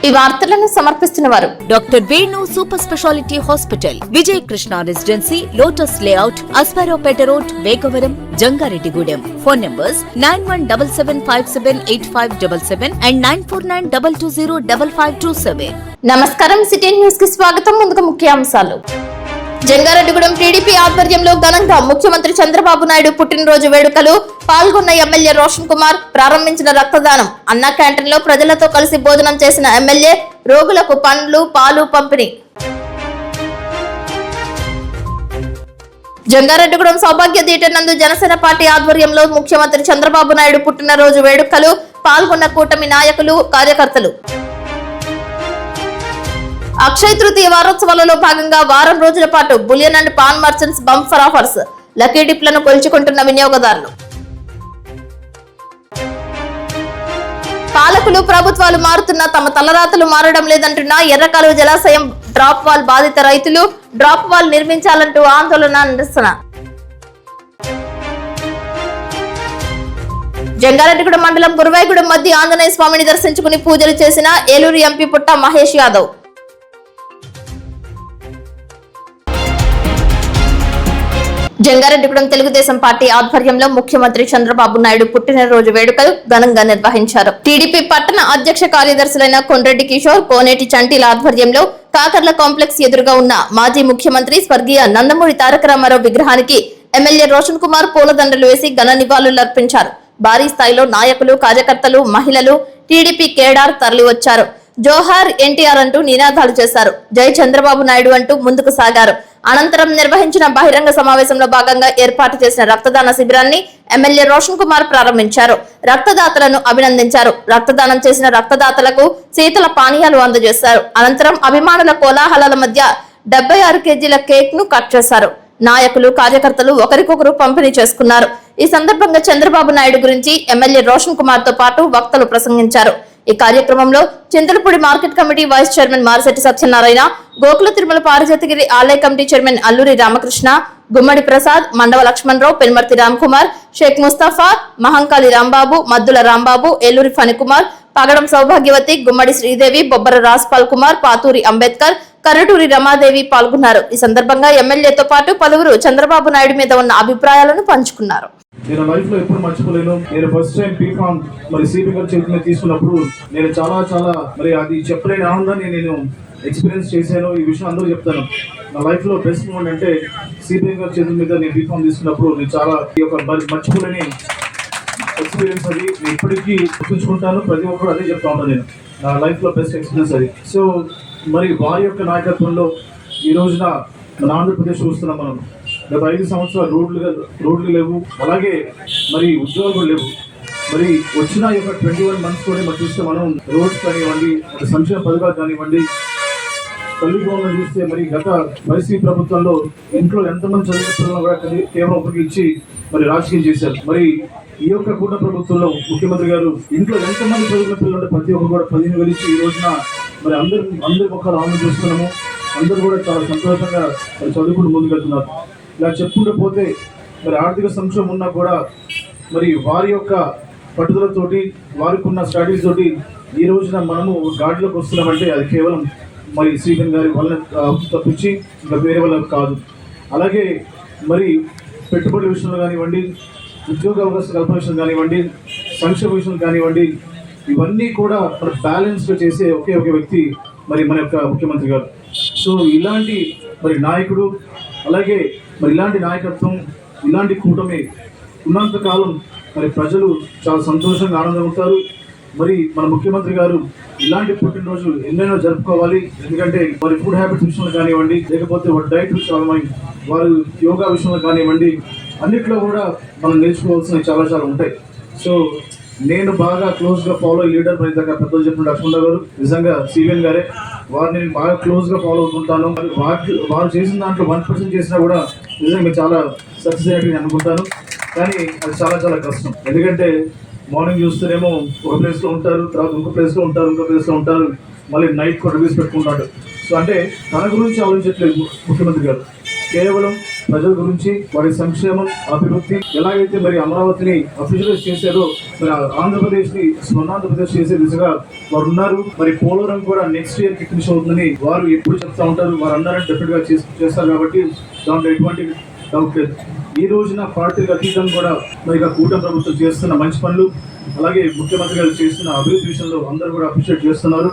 ఈ వార్తలను సమర్పిస్తున్నవారు doctor Venu super speciality hospital, Vijay Krishna residency, lotus layout, Aswaraopeta road, Vegavaram, Jangareddygudem. Phone numbers 9177578577 and 9492205527. నమస్కారం. సిటీ న్యూస్ కి స్వాగతం. ముందుగా ముఖ్యాంశాలు. జంగారెడ్డిగూడెం టీడీపీ ఆధ్వర్యంలో ఘనంగా ముఖ్యమంత్రి చంద్రబాబు నాయుడు పుట్టినరోజు వేడుకలు పాల్గొన్న ఎమ్మెల్యే రోషన్ కుమార్. ప్రారంభించిన రక్తదానం. అన్నా క్యాంటీన్ లో ప్రజలతో కలిసి భోజనం చేసిన ఎమ్మెల్యే. రోగులకు పండ్లు, పాలు పంపిణీ. జంగారెడ్డిగూడెం సౌభాగ్య థియేటర్ నందు జనసేన పార్టీ ఆధ్వర్యంలో ముఖ్యమంత్రి చంద్రబాబు నాయుడు పుట్టినరోజు వేడుకలు పాల్గొన్న కూటమి నాయకులు, కార్యకర్తలు. అక్షయ తృతీయ వారోత్సవాలలో భాగంగా వారం రోజుల పాటు bullion and pawn merchants bumper offers. Lucky డిప్లను కొలుచుకుంటున్న వినియోగదారులు. పాలకులు, ప్రభుత్వాలు మారుతున్నా తమ తలరాతలు మారడం లేదంటున్న ఎర్రకాలువ జలాశయం డ్రాప్ వాల్ బాధిత రైతులు. డ్రాప్ వాల్ నిర్మించాలంటూ ఆందోళన, నిరసన. జంగారెడ్డిగూడెం మండలం గురువాయిగూడెం మధ్య ఆంజనేయ స్వామిని దర్శించుకుని పూజలు చేసిన ఏలూరు ఎంపీ పుట్ట మహేష్ యాదవ్. జంగారెడ్డిగూడెం తెలుగుదేశం పార్టీ ఆధ్వర్యంలో ముఖ్యమంత్రి చంద్రబాబు నాయుడు పుట్టినరోజు వేడుకలు ఘనంగా నిర్వహించారు. టీడీపీ పట్టణ అధ్యక్ష కార్యదర్శులైన కొండ్రెడ్డి కిషోర్, కోనేటి చంటీల ఆధ్వర్యంలో కాకర్ల కాంప్లెక్స్ ఎదురుగా ఉన్న మాజీ ముఖ్యమంత్రి స్వర్గీయ నందమూరి తారక రామారావు విగ్రహానికి ఎమ్మెల్యే రోషన్ కుమార్ పూలదండలు వేసి ఘన నివాళులర్పించారు. భారీ స్థాయిలో నాయకులు, కార్యకర్తలు, మహిళలు, టీడీపీ కేడార్ తరలివచ్చారు. జోహార్ ఎన్టీఆర్ అంటూ నినాదాలు చేశారు. జై చంద్రబాబు నాయుడు అంటూ ముందుకు సాగారు. అనంతరం నిర్వహించిన బహిరంగ సమావేశంలో భాగంగా ఏర్పాటు చేసిన రక్తదాన శిబిరాన్ని ఎమ్మెల్యే రోషన్ కుమార్ ప్రారంభించారు. రక్తదాతలను అభినందించారు. రక్తదానం చేసిన రక్తదాతలకు శీతల పానీయాలు అందజేశారు. అనంతరం అభిమానుల కోలాహలాల మధ్య 76 కేజీల కేక్ ను కట్ చేశారు. నాయకులు, కార్యకర్తలు ఒకరికొకరు పంపిణీ చేసుకున్నారు. ఈ సందర్భంగా చంద్రబాబు నాయుడు గురించి ఎమ్మెల్యే రోషన్ కుమార్ తో పాటు వక్తలు ప్రసంగించారు. ఈ కార్యక్రమంలో Chintalapudi market committee vice chairman Marisetti Satyanarayana, Gokula Tirumala Parijathagiri ఆలయ కమిటీ చైర్మన్ అల్లూరి రామకృష్ణ, గుమ్మడి ప్రసాద్, మండవ లక్ష్మణరావు, పెన్మర్తి రామ్కుమార్, షేక్ ముస్తఫా, మహంకాళి రాంబాబు, మద్దుల రాంబాబు, ఏలూరి ఫణికుమార్, పగడం సౌభాగ్యవతి, గుమ్మడి శ్రీదేవి, బొబ్బర రాజ్పాల్ కుమార్, పాతూరి అంబేద్కర్, కర్రటూరి రమాదేవి పాల్గొన్నారు. ఈ సందర్భంగా ఎమ్మెల్యేతో పాటు పలువురు చంద్రబాబు నాయుడు మీద ఉన్న అభిప్రాయాలను పంచుకున్నారు. నేను లైఫ్ లో ఎప్పుడు మర్చిపోలేను. నేను ఫస్ట్ టైం బీఫామ్ మరి సిపి గారి చేతి మీద తీసుకున్నప్పుడు నేను చాలా మరి అది చెప్పలేని ఆనందాన్ని నేను ఎక్స్పీరియన్స్ చేశాను. ఈ విషయం అందరూ చెప్తాను. నా లైఫ్ లో బెస్ట్ మూమెంట్ అంటే సిపి గారి చేతి మీద నేను బీఫామ్ తీసుకున్నప్పుడు నేను చాలా మర్చిపోలేని ఎక్స్పీరియన్స్. అది నేను ఇప్పటికీ గుర్తుంచుకుంటాను. ప్రతి ఒక్కరు అదే చెప్తా ఉంటాను. నేను నా లైఫ్ లో బెస్ట్ ఎక్స్పీరియన్స్ అది. సో మరి వారి యొక్క నాయకత్వంలో ఈ రోజున మన ఆంధ్రప్రదేశ్ చూస్తున్నాం. మనం గత 5 సంవత్సరాలు రోడ్లు లేవు, అలాగే మరి ఉద్యోగాలు కూడా లేవు. మరి వచ్చిన యొక్క 21 months కూడా మరి చూస్తే మనం రోడ్స్ కానివ్వండి, సంక్షేమ పథకాలు కానివ్వండి, తల్లి గోలను చూస్తే మరి గత వైసీపీ ప్రభుత్వంలో ఇంట్లో ఎంతమంది చదివిన పిల్లలను కూడా కేవలం ఒకరికి ఇచ్చి మరి రాజకీయం చేశారు. మరి ఈ యొక్క కూటమి ప్రభుత్వంలో ముఖ్యమంత్రి గారు ఇంట్లో ఎంతమంది చదివిన పిల్లలు ప్రతి ఒక్కరు కూడా 15,000 ఇచ్చి ఈ రోజున మరి అందరి ఒక్కరు ఆమె చేస్తున్నాము. అందరూ కూడా చాలా సంతోషంగా మరి చదువుకుంటూ ముందుకెళ్తున్నారు. ఇలా చెప్పుకుంటూ పోతే మరి ఆర్థిక సంక్షోభం ఉన్నా కూడా మరి వారి యొక్క పట్టుదలతోటి, వారికి ఉన్న స్టడీస్ తోటి ఈ రోజున మనము గాడిలోకి వస్తున్నామంటే అది కేవలం మరి శ్రీకన్ గారి వల్ల తప్పించి ఇంకా వేరే వల్ల కాదు. అలాగే మరి పెట్టుబడి విషయంలో కానివ్వండి, ఉద్యోగ అవకాశ కల్పన విషయం కానివ్వండి, సంక్షేమ విషయం కానివ్వండి, ఇవన్నీ కూడా మన బ్యాలెన్స్గా చేసే ఒకే ఒక వ్యక్తి మరి మన యొక్క ముఖ్యమంత్రి గారు. సో ఇలాంటి మరి నాయకుడు, అలాగే మరి ఇలాంటి నాయకత్వం, ఇలాంటి కూటమి ఉన్నంతకాలం మరి ప్రజలు చాలా సంతోషంగా ఆనందమవుతారు. మరి మన ముఖ్యమంత్రి గారు ఇలాంటి పుట్టినరోజు ఎన్నెన్నో జరుపుకోవాలి. ఎందుకంటే వారి ఫుడ్ హ్యాబిట్స్ విషయంలో కానివ్వండి, లేకపోతే వారి డైట్ విషయంలో, వారు యోగా విషయంలో కానివ్వండి, అన్నిట్లో కూడా మనం నేర్చుకోవాల్సినవి చాలా ఉంటాయి. సో నేను బాగా క్లోజ్గా ఫాలో లీడర్ మరి దగ్గర పెద్దలు చెప్పిన లక్ష్మణ గారు, నిజంగా సివిఎన్ గారే, వారిని నేను బాగా క్లోజ్గా ఫాలో అవుతుంటాను. వారు చేసిన దాంట్లో 1% చేసినా కూడా నిజంగా చాలా సక్సెస్ అయినట్టు నేను అనుకుంటాను. కానీ అది చాలా కష్టం. ఎందుకంటే మార్నింగ్ చూస్తేనేమో ఒక ప్లేస్లో ఉంటారు, తర్వాత ఇంకో ప్లేస్లో ఉంటారు, ఇంకో ప్లేస్లో ఉంటారు, మళ్ళీ నైట్ కూడా రివ్యూస్ పెట్టుకుంటాడు. సో అంటే తన గురించి ఆలోచించట్లేదు ముఖ్యమంత్రి గారు, కేవలం ప్రజల గురించి, వారి సంక్షేమం, అభివృద్ధి. ఎలాగైతే మరి అమరావతిని అఫీషియలైజ్ చేశారో మరి ఆంధ్రప్రదేశ్ని స్వర్ణాంధ్రప్రదేశ్ చేసే దిశగా వారు ఉన్నారు. మరి పోలవరం కూడా నెక్స్ట్ ఇయర్ కి ఫినిష్ అవుతుందని వారు ఎప్పుడు చెప్తా ఉంటారు. వారు అన్నారని డెఫినెట్ గా చేస్తారు కాబట్టి దాంట్లో ఎటువంటి డౌట్ లేదు. ఈ రోజున పార్టీలకు అతీతం కూడా మరి కూటమి ప్రభుత్వం చేస్తున్న మంచి పనులు, అలాగే ముఖ్యమంత్రి గారు చేస్తున్న అభివృద్ధి విషయంలో అందరూ కూడా అప్రిషియేట్ చేస్తున్నారు.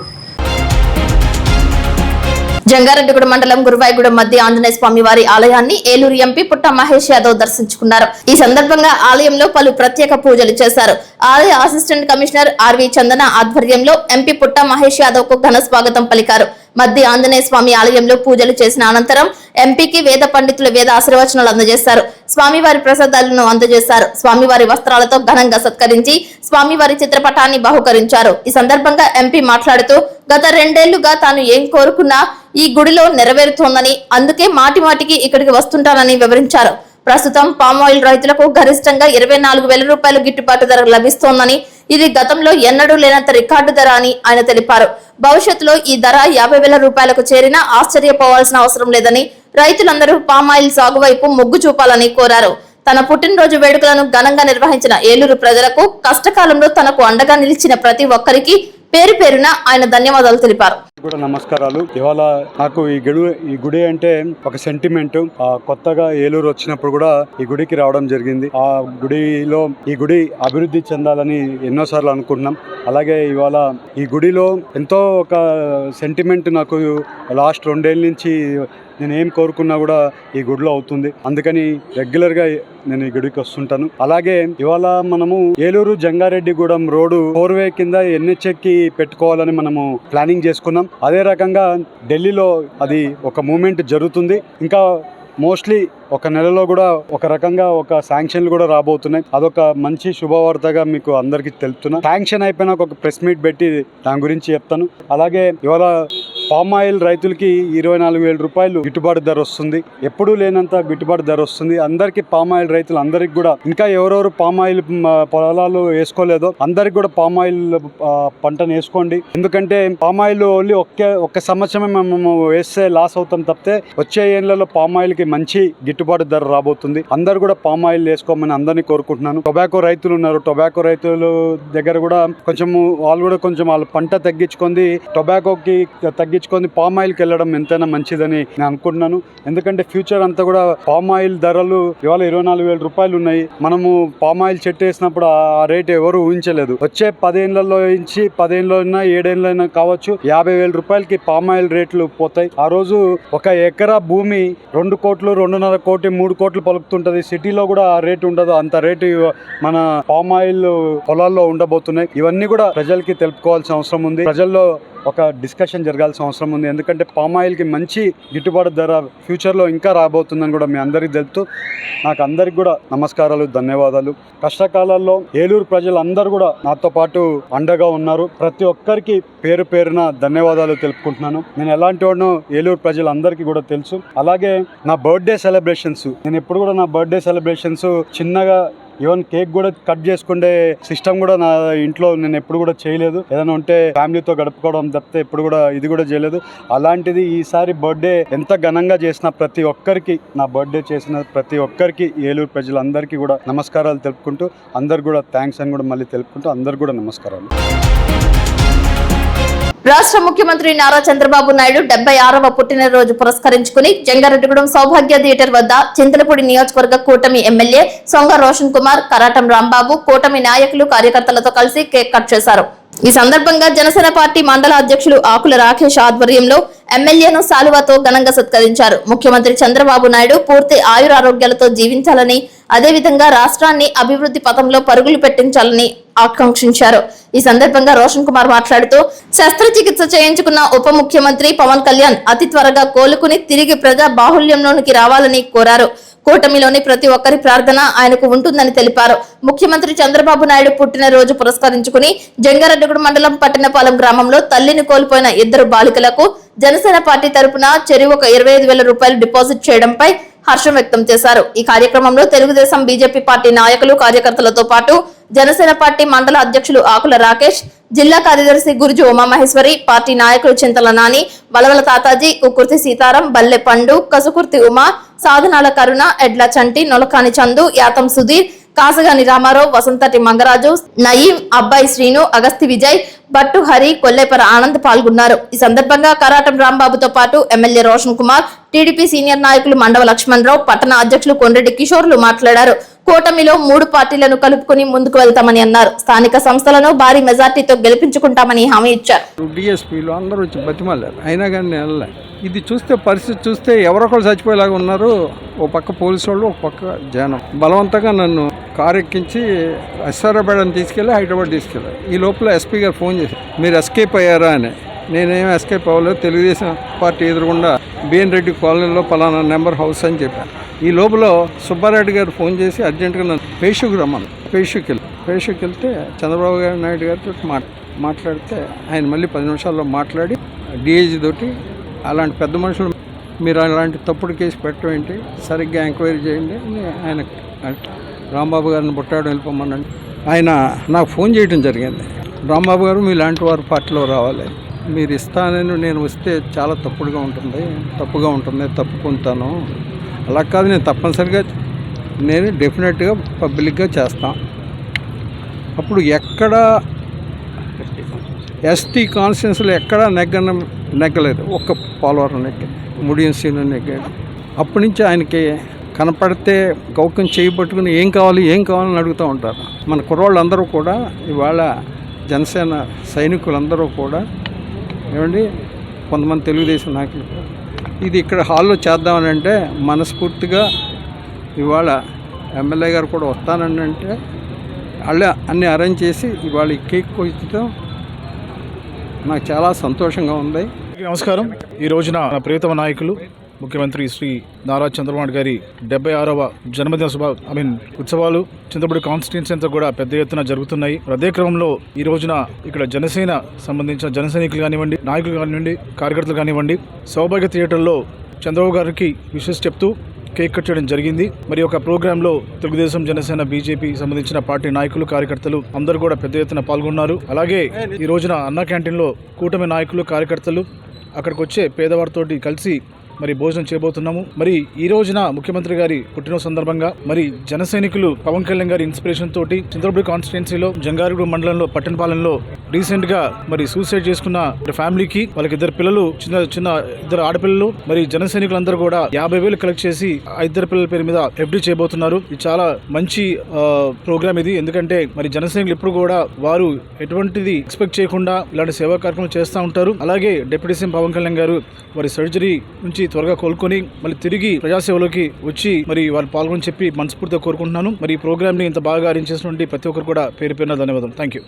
జంగారెడ్డిగూడెం మండలం గురువాయిగూడెం మధ్య ఆంజనేయ స్వామి వారి ఆలయాన్ని ఏలూరు ఎంపీ పుట్ట మహేష్ యాదవ్ దర్శించుకున్నారు. ఈ సందర్భంగా ఆలయంలో పలు ప్రత్యేక పూజలు చేశారు. ఆలయ అసిస్టెంట్ కమిషనర్ ఆర్వి చందన ఆధ్వర్యంలో ఎంపీ పుట్ట మహేష్ యాదవ్ కు ఘన స్వాగతం పలికారు. మధ్య ఆంజనేయ స్వామి ఆలయంలో పూజలు చేసిన అనంతరం ఎంపీకి వేద పండితులు వేద ఆశీర్వచనాలు అందజేశారు. స్వామివారి ప్రసాదాలను అందజేశారు. స్వామివారి వస్త్రాలతో ఘనంగా సత్కరించి స్వామివారి చిత్రపటాన్ని బహుకరించారు. ఈ సందర్భంగా ఎంపీ మాట్లాడుతూ గత 2 ఏళ్లుగా తాను ఏం కోరుకున్నా ఈ గుడిలో నెరవేరుతోందని, అందుకే మాటి మాటికి ఇక్కడికి వస్తుంటానని వివరించారు. ప్రస్తుతం పామాయిల్ రైతులకు గరిష్టంగా 24,000 రూపాయలు గిట్టుబాటు ధర లభిస్తోందని, ఇది గతంలో ఎన్నడూ లేనంత రికార్డు ధర అని ఆయన తెలిపారు. భవిష్యత్తులో ఈ ధర 50,000 రూపాయలకు చేరినా ఆశ్చర్యపోవాల్సిన అవసరం లేదని, రైతులందరూ పామాయిల్ సాగు వైపు మొగ్గు చూపాలని కోరారు. తన పుట్టినరోజు వేడుకలను ఘనంగా నిర్వహించిన ఏలూరు ప్రజలకు, కష్టకాలంలో తనకు అండగా నిలిచిన ప్రతి ఒక్కరికి పేరు పేరున ఆయన ధన్యవాదాలు తెలిపారు. కూడా నమస్కారాలు. ఇవాళ నాకు ఈ గుడి అంటే ఒక సెంటిమెంట్. కొత్తగా ఏలూరు వచ్చినప్పుడు కూడా ఈ గుడికి రావడం జరిగింది. ఆ గుడిలో ఈ గుడి అభివృద్ధి చెందాలని ఎన్నోసార్లు అనుకుంటున్నాం. అలాగే ఇవాళ ఈ గుడిలో ఎంతో ఒక సెంటిమెంట్ నాకు లాస్ట్ 2 ఏళ్ళ నుంచి నేను ఏం కోరుకున్నా కూడా ఈ గుడిలో అవుతుంది. అందుకని రెగ్యులర్గా నేను ఈ గుడికి వస్తుంటాను. అలాగే ఇవాళ మనము ఏలూరు జంగారెడ్డిగూడెం రోడ్డు 4-వే కింద ఎన్హెచ్కి పెట్టుకోవాలని మనము ప్లానింగ్ చేసుకున్నాం. అదే రకంగా ఢిల్లీలో అది ఒక మూమెంట్ జరుగుతుంది. ఇంకా మోస్ట్లీ ఒక నెలలో కూడా ఒక రకంగా ఒక శాంక్షన్లు కూడా రాబోతున్నాయి. అదొక మంచి శుభవార్తగా మీకు అందరికీ తెలుపుతున్నా. శాంక్షన్ అయిపోయినా ఒక ప్రెస్ మీట్ పెట్టి దాని గురించి చెప్తాను. అలాగే ఇవాళ పామాయిల్ రైతులకి 24,000 రూపాయలు గిట్టుబాటు ధర వస్తుంది. ఎప్పుడూ లేనంత గిట్టుబాటు ధర వస్తుంది. అందరికీ పామాయిల్ రైతులు అందరికి కూడా, ఇంకా ఎవరెవరు పామాయిల్ పొలాలు వేసుకోలేదో అందరికి కూడా పామాయిల్ పంటను వేసుకోండి. ఎందుకంటే పామాయిల్ ఓన్లీ ఒక్క సంవత్సరమే మేము వేస్తే లాస్ అవుతాం తప్పితే వచ్చే ఏళ్లలో పామాయిల్ కి మంచి గిట్టుబాటు ధర రాబోతుంది. అందరు కూడా పామాయిల్ వేసుకోమని అందరినీ కోరుకుంటున్నాను. టొబాకో రైతులు ఉన్నారు. టొబాకో రైతుల దగ్గర కూడా వాళ్ళు కూడా కొంచెం వాళ్ళ పంట తగ్గించుకొని టొబాకోకి తగ్గించుకొని పామాయిల్కి వెళ్ళడం ఎంతైనా మంచిదని నేను అనుకుంటున్నాను. ఎందుకంటే ఫ్యూచర్ అంతా కూడా పామాయిల్ ధరలు ఇవాళ 24,000 రూపాయలు ఉన్నాయి. మనము పామాయిల్ చెట్టు వేసినప్పుడు ఆ రేటు ఎవరు ఊహించలేదు. వచ్చే 10 ఏళ్లలో నుంచి 10 ఏళ్ళైనా 7 ఏళ్ళైనా కావచ్చు 50,000 రూపాయలకి పామాయిల్ రేట్లు పోతాయి. ఆ రోజు ఒక ఎకరా భూమి 2 కోట్లు, 2.5 కోట్లు, 3 కోట్లు పలుకుతుంటది. సిటీలో కూడా ఆ రేటు ఉండదు. అంత రేటు మన పామాయిల్ పొలాల్లో ఉండబోతున్నాయి. ఇవన్నీ కూడా ప్రజలకి తెలుపుకోవాల్సిన అవసరం ఉంది. ప్రజల్లో ఒక డిస్కషన్ జరగాల్సిన అవసరం ఉంది. ఎందుకంటే పామాయిల్కి మంచి గిట్టుబాటు ధర ఫ్యూచర్లో ఇంకా రాబోతుందని కూడా మీ అందరికీ తెలుపుతూ నాకు అందరికి కూడా నమస్కారాలు, ధన్యవాదాలు. కష్టకాలాల్లో ఏలూరు ప్రజలందరూ కూడా నాతో పాటు అండగా ఉన్నారు. ప్రతి ఒక్కరికి పేరు పేరున ధన్యవాదాలు తెలుపుకుంటున్నాను. నేను ఎలాంటి వాడినో ఏలూరు ప్రజలందరికీ కూడా తెలుసు. అలాగే నా బర్త్డే సెలబ్రేషన్స్, నేను ఎప్పుడు కూడా నా బర్త్డే సెలబ్రేషన్స్ చిన్నగా ఈవెన్ కేక్ కూడా కట్ చేసుకునే సిస్టమ్ కూడా నా ఇంట్లో నేను ఎప్పుడు కూడా చేయలేదు. ఏదైనా ఉంటే ఫ్యామిలీతో గడుపుకోవడం తప్పితే ఎప్పుడు కూడా ఇది కూడా చేయలేదు. అలాంటిది ఈసారి బర్త్డే ఎంత ఘనంగా చేసిన ప్రతి ఒక్కరికి, నా బర్త్డే చేసిన ప్రతి ఒక్కరికి ఏలూరు ప్రజలందరికీ కూడా నమస్కారాలు తెలుపుకుంటూ, అందరు కూడా థ్యాంక్స్ అని కూడా మళ్ళీ తెలుపుకుంటూ అందరు కూడా నమస్కారాలు. రాష్ట్ర ముఖ్యమంత్రి నారా చంద్రబాబు నాయుడు 76వ పుట్టినరోజు పురస్కరించుకుని జంగారెడ్డిగూడెం సౌభాగ్య థియేటర్ వద్ద చింతలపూడి నియోజకవర్గ కూటమి ఎమ్మెల్యే సొంగ రోషన్ కుమార్, కరాటం రాంబాబు, కూటమి నాయకులు, కార్యకర్తలతో కలిసి కేక్ కట్ చేశారు. ఈ సందర్భంగా జనసేన పార్టీ మండల అధ్యక్షులు ఆకుల రాకేష్ ఆధ్వర్యంలో ఎమ్మెల్యేను శాలువాతో ఘనంగా సత్కరించారు. ముఖ్యమంత్రి చంద్రబాబు నాయుడు పూర్తి ఆయురారోగ్యాలతో జీవించాలని, అదేవిధంగా రాష్ట్రాన్ని అభివృద్ధి పథంలో పరుగులు పెట్టించాలని ఆకాంక్షించారు. ఈ సందర్భంగా రోషన్ కుమార్ మాట్లాడుతూ శస్త్రచికిత్స చేయించుకున్న ఉప ముఖ్యమంత్రి పవన్ కళ్యాణ్ అతి త్వరగా కోలుకుని తిరిగి ప్రజా బాహుళ్యంలోనికి రావాలని కోరారు. కూటమిలోని ప్రతి ఒక్కరి ప్రార్థన ఆయనకు ఉంటుందని తెలిపారు. ముఖ్యమంత్రి చంద్రబాబు నాయుడు పుట్టినరోజు పురస్కరించుకుని జంగారెడ్డిగూడెం మండలం పట్టణపాలెం గ్రామంలో తల్లిని కోల్పోయిన 2 బాలికలకు జనసేన పార్టీ తరపున చెరువుకు 25,000 రూపాయలు డిపాజిట్ చేయడంపై హర్షం వ్యక్తం చేశారు. ఈ కార్యక్రమంలో తెలుగుదేశం, బీజేపీ పార్టీ నాయకులు, కార్యకర్తలతో పాటు జనసేన పార్టీ మండల అధ్యక్షులు ఆకుల రాకేష్, జిల్లా కార్యదర్శి గురుజు ఉమామహేశ్వరి, పార్టీ నాయకులు చింతల నాని, వలవల తాతాజీ, కుకుర్తి సీతారాం, బల్లె పండు, కసుకుర్తి ఉమా, సాధనాల కరుణ, ఎడ్ల చంటి, నొలకాని చందు, యాతం సుధీర్, కాసగాని రామారావు, వసంతటి మంగరాజు, నయీం, అబ్బాయి శ్రీను, అగస్తి విజయ్, బట్టు హరి, కొల్లేపర ఆనంద్ పాల్గొన్నారు. ఈ సందర్భంగా కరాటం రాంబాబుతో పాటు MLA Roshan Kumar, TDP senior నాయకులు మండవ లక్ష్మణరావు, పట్టణ అధ్యక్షులు కొండ్రెడ్డి కిషోర్లు మాట్లాడారు. కూటమిలో 3 పార్టీలను కలుపుకుని ముందుకు వెళ్తామని అన్నారు. స్థానిక సంస్థలను భారీ మెజార్టీతో గెలిపించుకుంటామని హామీ ఇచ్చారు. డిఎస్పీలు అందరూ వచ్చి బతిమాలారు, అయినా కానీ నేను వెళ్ళలే. ఇది చూస్తే పరిస్థితి చూస్తే ఎవరొకరు చచ్చిపోయేలాగా ఉన్నారు. ఓ పక్క పోలీసు వాళ్ళు, ఒక పక్క జనం బలవంతంగా నన్ను కారు ఎక్కించి ఎస్ఆర్ఆర్పేటని తీసుకెళ్ళి హైదరాబాద్ తీసుకెళ్ళారు. ఈ లోపల ఎస్పీ గారు ఫోన్ చేశారు, మీరు ఎస్కేప్ అయ్యారా అని. నేనేం ఎస్కేప్ అవ్వలేదు, తెలుగుదేశం పార్టీ ఎదురుగుండా బిఎన్ రెడ్డి కాలనీలో పలానా నెంబర్ హౌస్ అని చెప్పాను. ఈ లోపల సుబ్బారెడ్డి గారు ఫోన్ చేసి అర్జెంటుగా నన్ను పేషుకు రమ్మను. పేషుకి వెళ్తే చంద్రబాబు నాయుడు గారితో మాట్లాడితే ఆయన మళ్ళీ 10 నిమిషాల్లో మాట్లాడి డిఐజీ తోటి అలాంటి పెద్ద మనుషులు మీరు అలాంటి తప్పుడు కేసు పెట్టడం ఏంటి, సరిగ్గా ఎంక్వైరీ చేయండి అని ఆయన రాంబాబు గారిని బుట్టాడు వెళ్ళిపోమన్నాడు. ఆయన నాకు ఫోన్ చేయడం జరిగింది, రాంబాబు గారు మీలాంటి వారు పార్టీలో రావాలి, మీరు ఇస్తానని నేను వస్తే చాలా తప్పుగా ఉంటుంది, తప్పుకుంటాను. అలా కాదు, నేను తప్పనిసరిగా నేను డెఫినెట్గా పబ్లిక్గా చేస్తాను. అప్పుడు ఎక్కడ ఎస్టీ కాన్స్టిట్యున్సీలో ఎక్కడా నెగ్గలేదు, ఒక్క పోలవరం నెగ్గాడు, ముడియం సీను నెగ్గాడు. అప్పటి నుంచి ఆయనకి కనపడితే గౌకం చేయబట్టుకుని ఏం కావాలని అడుగుతూ ఉంటారు. మన కుర్రోళ్ళందరూ కూడా ఇవాళ జనసేన సైనికులందరూ కూడా ఏమండి, కొంతమంది తెలుగుదేశం నాయకులు ఇది ఇక్కడ హాల్లో చేద్దామని అంటే మనస్ఫూర్తిగా ఇవాళ ఎమ్మెల్యే గారు కూడా వస్తానని అంటే వాళ్ళే అన్నీ అరేంజ్ చేసి ఇవాళ ఈ కేక్ కోయించడం నాకు చాలా సంతోషంగా ఉంది. నమస్కారం. ఈ రోజున నా ప్రియతమ నాయకులు ముఖ్యమంత్రి శ్రీ నారా చంద్రబాబు గారి 76వ జన్మదిన ఉత్సవాలు చింతపూడి కాన్స్టిట్యున్సీ అంతా కూడా పెద్ద ఎత్తున జరుగుతున్నాయి. అదే క్రమంలో ఈ రోజున ఇక్కడ జనసేన సంబంధించిన జన సైనికులు కానివ్వండి, నాయకులు కానివ్వండి, కార్యకర్తలు కానివ్వండి, సౌభాగ్య థియేటర్లో చంద్రబాబు గారికి విషెస్ చెప్తూ కేక్ కట్ చేయడం జరిగింది. మరి ఒక ప్రోగ్రాంలో తెలుగుదేశం, జనసేన, బీజేపీ సంబంధించిన పార్టీ నాయకులు, కార్యకర్తలు అందరూ కూడా పెద్ద ఎత్తున పాల్గొన్నారు. అలాగే ఈ రోజున అన్నా క్యాంటీన్లో కూటమి నాయకులు, కార్యకర్తలు అక్కడికి వచ్చే పేదవారితోటి కలిసి మరి భోజనం చేయబోతున్నాము. మరి ఈ రోజున ముఖ్యమంత్రి గారి పుట్టినరోజు సందర్భంగా మరి జన సైనికులు పవన్ కళ్యాణ్ గారి ఇన్స్పిరేషన్ తోటి చింతపూడి కాన్స్టిట్యున్సీలో జంగారెడ్డి మండలంలో పట్టణపాలెంలో రీసెంట్ గా మరి సూసైడ్ చేసుకున్న ఫ్యామిలీకి వాళ్ళకి 2 పిల్లలు, చిన్న 2 ఆడపిల్లలు, మరి జన సైనికులందరూ కూడా 50,000 కలెక్ట్ చేసి ఆ 2 పిల్లల పేరు మీద FD చేయబోతున్నారు. ఇది చాలా మంచి ప్రోగ్రామ్ ఇది. ఎందుకంటే మరి జన సైనికులు ఎప్పుడు కూడా వారు ఎటువంటిది ఎక్స్పెక్ట్ చేయకుండా ఇలాంటి సేవా కార్యక్రమాలు చేస్తూ ఉంటారు. అలాగే డిప్యూటీ సీఎం పవన్ కళ్యాణ్ గారు వారి సర్జరీ నుంచి త్వరగా కోలుకొని మళ్ళీ తిరిగి ప్రజాసేవలోకి వచ్చి మరి వాళ్ళు పాల్గొని చెప్పి మనస్ఫూర్తిగా కోరుకుంటున్నాను. మరి ఈ ప్రోగ్రామ్ ని ఇంత బాగా అరేంజ్ చేసినటువంటి ప్రతి ఒక్కరు కూడా పేరు పేరున ధన్యవాదాలు. Thank you.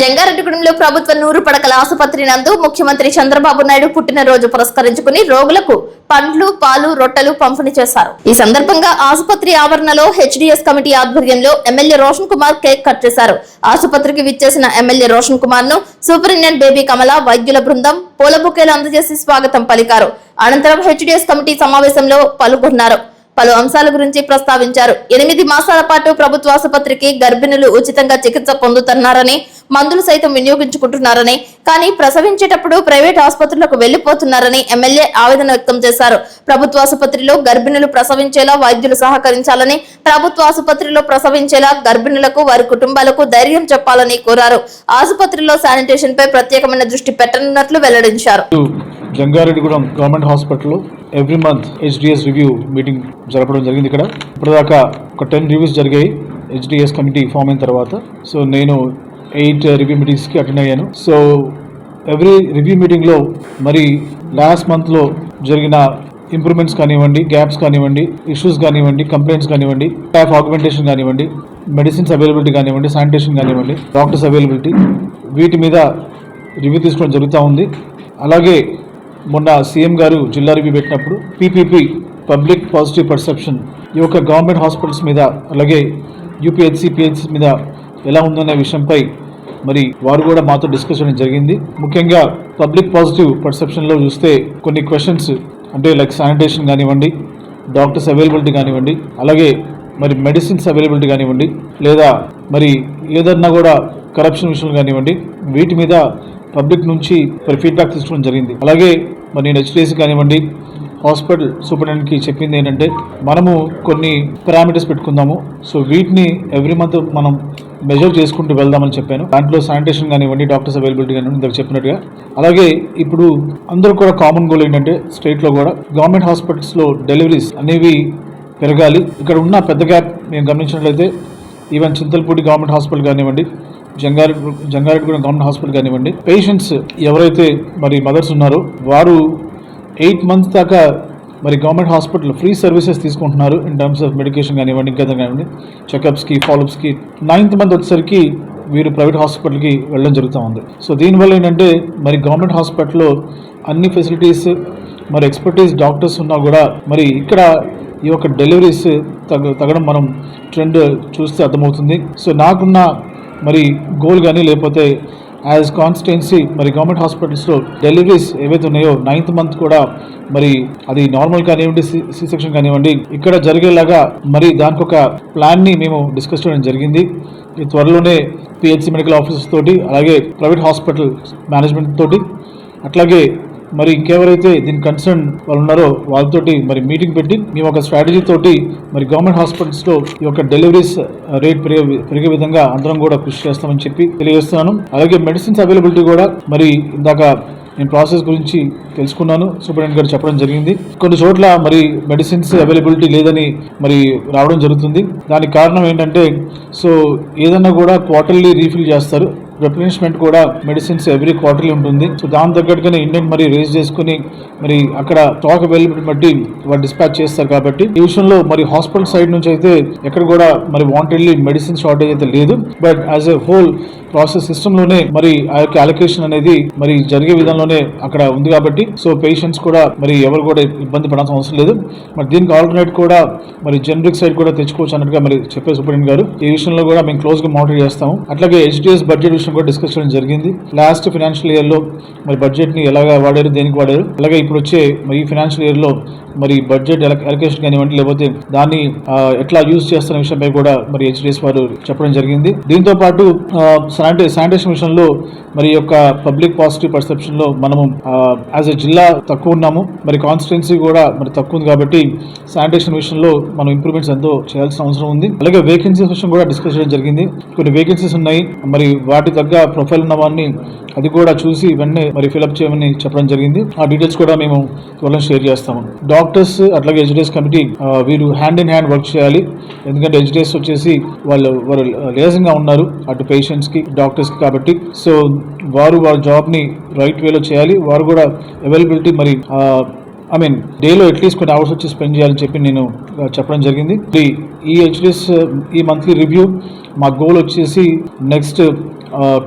జంగారెడ్డిగూడెంలో ప్రభుత్వ 100 పడకల ఆసుపత్రి నందు ముఖ్యమంత్రి చంద్రబాబు నాయుడు పుట్టినరోజు పురస్కరించుకుని రోగులకు పండ్లు, పాలు, రొట్టెలు పంపిణీ చేశారు. ఈ సందర్భంగా ఆసుపత్రి ఆవరణలో హెచ్డిఎస్ కమిటీ ఆధ్వర్యంలో MLA Roshan Kumar cake cut చేశారు. ఆసుపత్రికి విచ్చేసిన ఎమ్మెల్యే రోషన్ కుమార్ ను సూపరింటెండెంట్ బేబీ కమల, వైద్యుల బృందం పూల బుకేలు అందజేసి స్వాగతం పలికారు. అనంతరం హెచ్డిఎస్ కమిటీ సమావేశంలో పాల్గొన్నారు. పలు అంశాల గురించి ప్రస్తావించారు. 8 మాసాల పాటు ప్రభుత్వ ఆసుపత్రికి గర్భిణులు ఉచితంగా చికిత్స పొందుతున్నారని, మందులు సైతం వినియోగించుకుంటున్నారని, కానీ ప్రసవించేటప్పుడు ప్రైవేట్ ఆసుపత్రులకు వెళ్లిపోతున్నారని ఎమ్మెల్యే ఆవేదన వ్యక్తం చేశారు. ప్రభుత్వ ఆసుపత్రిలో గర్భిణులు ప్రసవించేలా వైద్యులు సహకరించాలని, ప్రభుత్వ ఆసుపత్రిలో ప్రసవించేలా గర్భిణులకు, వారి కుటుంబాలకు ధైర్యం చెప్పాలని కోరారు. ఆసుపత్రిలో శానిటేషన్ పై ప్రత్యేకమైన దృష్టి పెట్టనున్నట్లు వెల్లడించారు. జంగారెడ్డిగూడెం గవర్నమెంట్ హాస్పిటల్లో every month HDS review meeting జరపడం జరిగింది. ఇక్కడ ఇప్పటిదాకా ఒక 10 రివ్యూస్ జరిగాయి హెచ్డిఎస్ కమిటీ ఫామ్ అయిన తర్వాత. సో నేను 8 రివ్యూ మీటింగ్స్కి అటెండ్ అయ్యాను. సో ఎవ్రీ రివ్యూ మీటింగ్లో మరి లాస్ట్ మంత్లో జరిగిన ఇంప్రూవ్మెంట్స్ కానివ్వండి, గ్యాప్స్ కానివ్వండి, ఇష్యూస్ కానివ్వండి, కంప్లైంట్స్ కానివ్వండి, స్టాఫ్ ఆగ్మెంటేషన్ కానివ్వండి, మెడిసిన్స్ అవైలబిలిటీ కానివ్వండి, శానిటేషన్ కానివ్వండి, డాక్టర్స్ అవైలబిలిటీ, వీటి మీద రివ్యూ తీసుకోవడం జరుగుతూ ఉంది. అలాగే మొన్న సీఎం గారు జిల్లా రివ్యూ పెట్టినప్పుడు PPP పబ్లిక్ పాజిటివ్ పర్సెప్షన్ ఈ యొక్క గవర్నమెంట్ హాస్పిటల్స్ మీద, అలాగే UPHC, PHC మీద ఎలా ఉందనే విషయంపై మరి వారు కూడా మాతో డిస్కస్ చేయడం జరిగింది. ముఖ్యంగా పబ్లిక్ పాజిటివ్ పర్సెప్షన్లో చూస్తే కొన్ని క్వశ్చన్స్ అంటే లైక్ శానిటేషన్ కానివ్వండి, డాక్టర్స్ అవైలబిలిటీ కానివ్వండి, అలాగే మరి మెడిసిన్స్ అవైలబిలిటీ కానివ్వండి, లేదా మరి ఏదన్నా కూడా కరప్షన్ విషయంలో కానివ్వండి, వీటి మీద పబ్లిక్ నుంచి మరి ఫీడ్బ్యాక్ తీసుకోవడం జరిగింది. అలాగే మరి నేను హెచ్డిఎస్ కానివ్వండి, హాస్పిటల్ సూపరింటెండెంట్కి చెప్పింది ఏంటంటే మనము కొన్ని పారామీటర్స్ పెట్టుకుందాము. సో వీటిని ఎవ్రీ మంత్ మనం మెజర్ చేసుకుంటూ వెళ్దామని చెప్పాను. దాంట్లో శానిటేషన్ కానివ్వండి, డాక్టర్స్ అవైలబిలిటీ కానివ్వండి, ఇందాక చెప్పినట్టుగా. అలాగే ఇప్పుడు అందరూ కూడా కామన్ గోల్ ఏంటంటే స్టేట్లో కూడా గవర్నమెంట్ హాస్పిటల్స్లో డెలివరీస్ అనేవి పెరగాలి. ఇక్కడ ఉన్న పెద్ద గ్యాప్ మేము గమనించినట్లయితే ఈవెన్ చింతలపూడి గవర్నమెంట్ హాస్పిటల్ కానివ్వండి, జంగారెడ్డిగూడెం గవర్నమెంట్ హాస్పిటల్ కానివ్వండి, పేషెంట్స్ ఎవరైతే మరి మదర్స్ ఉన్నారో వారు 8 months దాకా మరి గవర్నమెంట్ హాస్పిటల్ ఫ్రీ సర్వీసెస్ తీసుకుంటున్నారు. ఇన్ టర్మ్స్ ఆఫ్ మెడికేషన్ కానివ్వండి, ఇంకా కానివ్వండి, చెకప్స్కి, ఫాలోఅప్స్కి. 9th month వచ్చేసరికి వీరు ప్రైవేట్ హాస్పిటల్కి వెళ్ళడం జరుగుతూ ఉంది. సో దీనివల్ల ఏంటంటే మరి గవర్నమెంట్ హాస్పిటల్లో అన్ని ఫెసిలిటీస్ మరి ఎక్స్పర్టీస్ డాక్టర్స్ ఉన్నా కూడా మరి ఇక్కడ ఈ యొక్క డెలివరీస్ తగ్గడం మనం ట్రెండ్ చూస్తే అర్థమవుతుంది. సో నాకున్న మరి గోల్ కానీ లేకపోతే యాజ్ కాన్స్టిట్యున్సీ మరి గవర్నమెంట్ హాస్పిటల్స్లో డెలివరీస్ ఏవైతే ఉన్నాయో 9th month కూడా మరి అది నార్మల్ కానివ్వండి, సి సెక్షన్ కానివ్వండి, ఇక్కడ జరిగేలాగా మరి దానికి ఒక ప్లాన్ని మేము డిస్కస్ చేయడం జరిగింది. త్వరలోనే పిహెచ్సి మెడికల్ ఆఫీసర్స్ తోటి, అలాగే ప్రైవేట్ హాస్పిటల్ మేనేజ్మెంట్ తోటి, అట్లాగే మరి ఇంకెవరైతే దీని కన్సర్న్ వాళ్ళు ఉన్నారో వాళ్ళతోటి మరి మీటింగ్ పెట్టి మేము ఒక స్ట్రాటజీ తోటి మరి గవర్నమెంట్ హాస్పిటల్స్లో ఈ యొక్క డెలివరీస్ రేట్ పెరిగే విధంగా అందరం కూడా కృషి చేస్తామని చెప్పి తెలియజేస్తున్నాను. అలాగే మెడిసిన్స్ అవైలబిలిటీ కూడా మరి ఇందాక నేను ప్రాసెస్ గురించి తెలుసుకున్నాను, సూపరింటెండెంట్ గారు చెప్పడం జరిగింది. కొన్ని చోట్ల మరి మెడిసిన్స్ అవైలబిలిటీ లేదని మరి రావడం జరుగుతుంది. దానికి కారణం ఏంటంటే సో ఏదన్నా కూడా క్వార్టర్లీ రీఫిల్ చేస్తారు, రిప్లేనిష్మెంట్ కూడా మెడిసిన్స్ ఎవ్రీ క్వార్టర్లీ ఉంటుంది. సో దాని తగ్గట్టుగానే ఇండియన్ మరి రేజ్ చేసుకుని మరి అక్కడ స్టాక్ అవైలబిలిటీ బట్టి వాళ్ళు డిస్పాచ్ చేస్తారు. కాబట్టి ఈ విషయంలో మరి హాస్పిటల్ సైడ్ నుంచి అయితే ఎక్కడ కూడా మరి వాంటెడ్లీ మెడిసిన్ షార్టేజ్ అయితే లేదు. But as a whole process సిస్టంలోనే మరి ఆ యొక్క అలొకేషన్ అనేది మరి జరిగే విధంలోనే అక్కడ ఉంది. కాబట్టి సో పేషెంట్స్ కూడా మరి ఎవరు కూడా ఇబ్బంది పడాల్సిన అవసరం లేదు. మరి దీనికి ఆల్టర్నేట్ కూడా మరి జనరిక్ సైడ్ కూడా తెచ్చుకోవచ్చు అన్నట్టుగా మరి చెప్పే సూపరింటెండెంట్ గారు. ఈ విషయంలో కూడా మేము క్లోజ్ గా మానిటర్ చేస్తాము. అట్లాగే హెచ్డిఎస్ బడ్జెట్ విషయం కూడా డిస్కస్ చేయడం జరిగింది. లాస్ట్ ఫైనాన్షియల్ ఇయర్ లో మరి బడ్జెట్ ని ఎలాగా వాడారు, దేనికి వాడారు, అలాగే ఇప్పుడు వచ్చే మరి ఈ ఫైనాన్షియల్ ఇయర్ లో మరి బడ్జెట్ అలొకేషన్ కానివ్వండి, లేకపోతే దాన్ని ఎట్లా యూజ్ చేస్తున్న విషయంపై కూడా మరి హెచ్డిఎస్ వారు చెప్పడం జరిగింది. దీంతో పాటు శానిటేషన్ విషయంలో మరి యొక్క పబ్లిక్ పాజిటివ్ పర్సెప్షన్ లో మనము యాజ్ ఎ జిల్లా తక్కువ ఉన్నాము, మరి కాన్స్టిట్యున్సీ కూడా మరి తక్కువ ఉంది. కాబట్టి శానిటేషన్ విషయంలో మనం ఇంప్రూవ్మెంట్స్ ఎంతో చేయాల్సిన అవసరం ఉంది. అలాగే వేకెన్సీస్ విషయం కూడా డిస్కస్ చేయడం జరిగింది. కొన్ని వేకెన్సీస్ ఉన్నాయి, మరి వాటి తగ్గ ప్రొఫైల్ ఉన్న వారిని అది కూడా చూసి వెంటనే మరి ఫిల్అప్ చేయమని చెప్పడం జరిగింది. ఆ డీటెయిల్స్ కూడా మేము త్వరలో షేర్ చేస్తాము. డాక్టర్స్ అట్లాగే హెచ్డిఎస్ కమిటీ వీరు హ్యాండ్ ఇన్ హ్యాండ్ వర్క్ చేయాలి. ఎందుకంటే హెచ్డిఎస్ వచ్చేసి వాళ్ళు లేజన్ గా ఉన్నారు అటు పేషెంట్స్ కి, డాక్టర్స్ కి. కాబట్టి సో వారు వాళ్ళ జాబ్ ని రైట్ వేలో చేయాలి. వారు కూడా అవైలబిలిటీ మరి డేలో అట్లీస్ట్ కొన్ని అవర్స్ వచ్చి స్పెండ్ చేయాలని చెప్పి నేను చెప్పడం జరిగింది. ఈ హెచ్డిఎస్ ఈ మంత్లీ రివ్యూ మా గోల్ వచ్చేసి నెక్స్ట్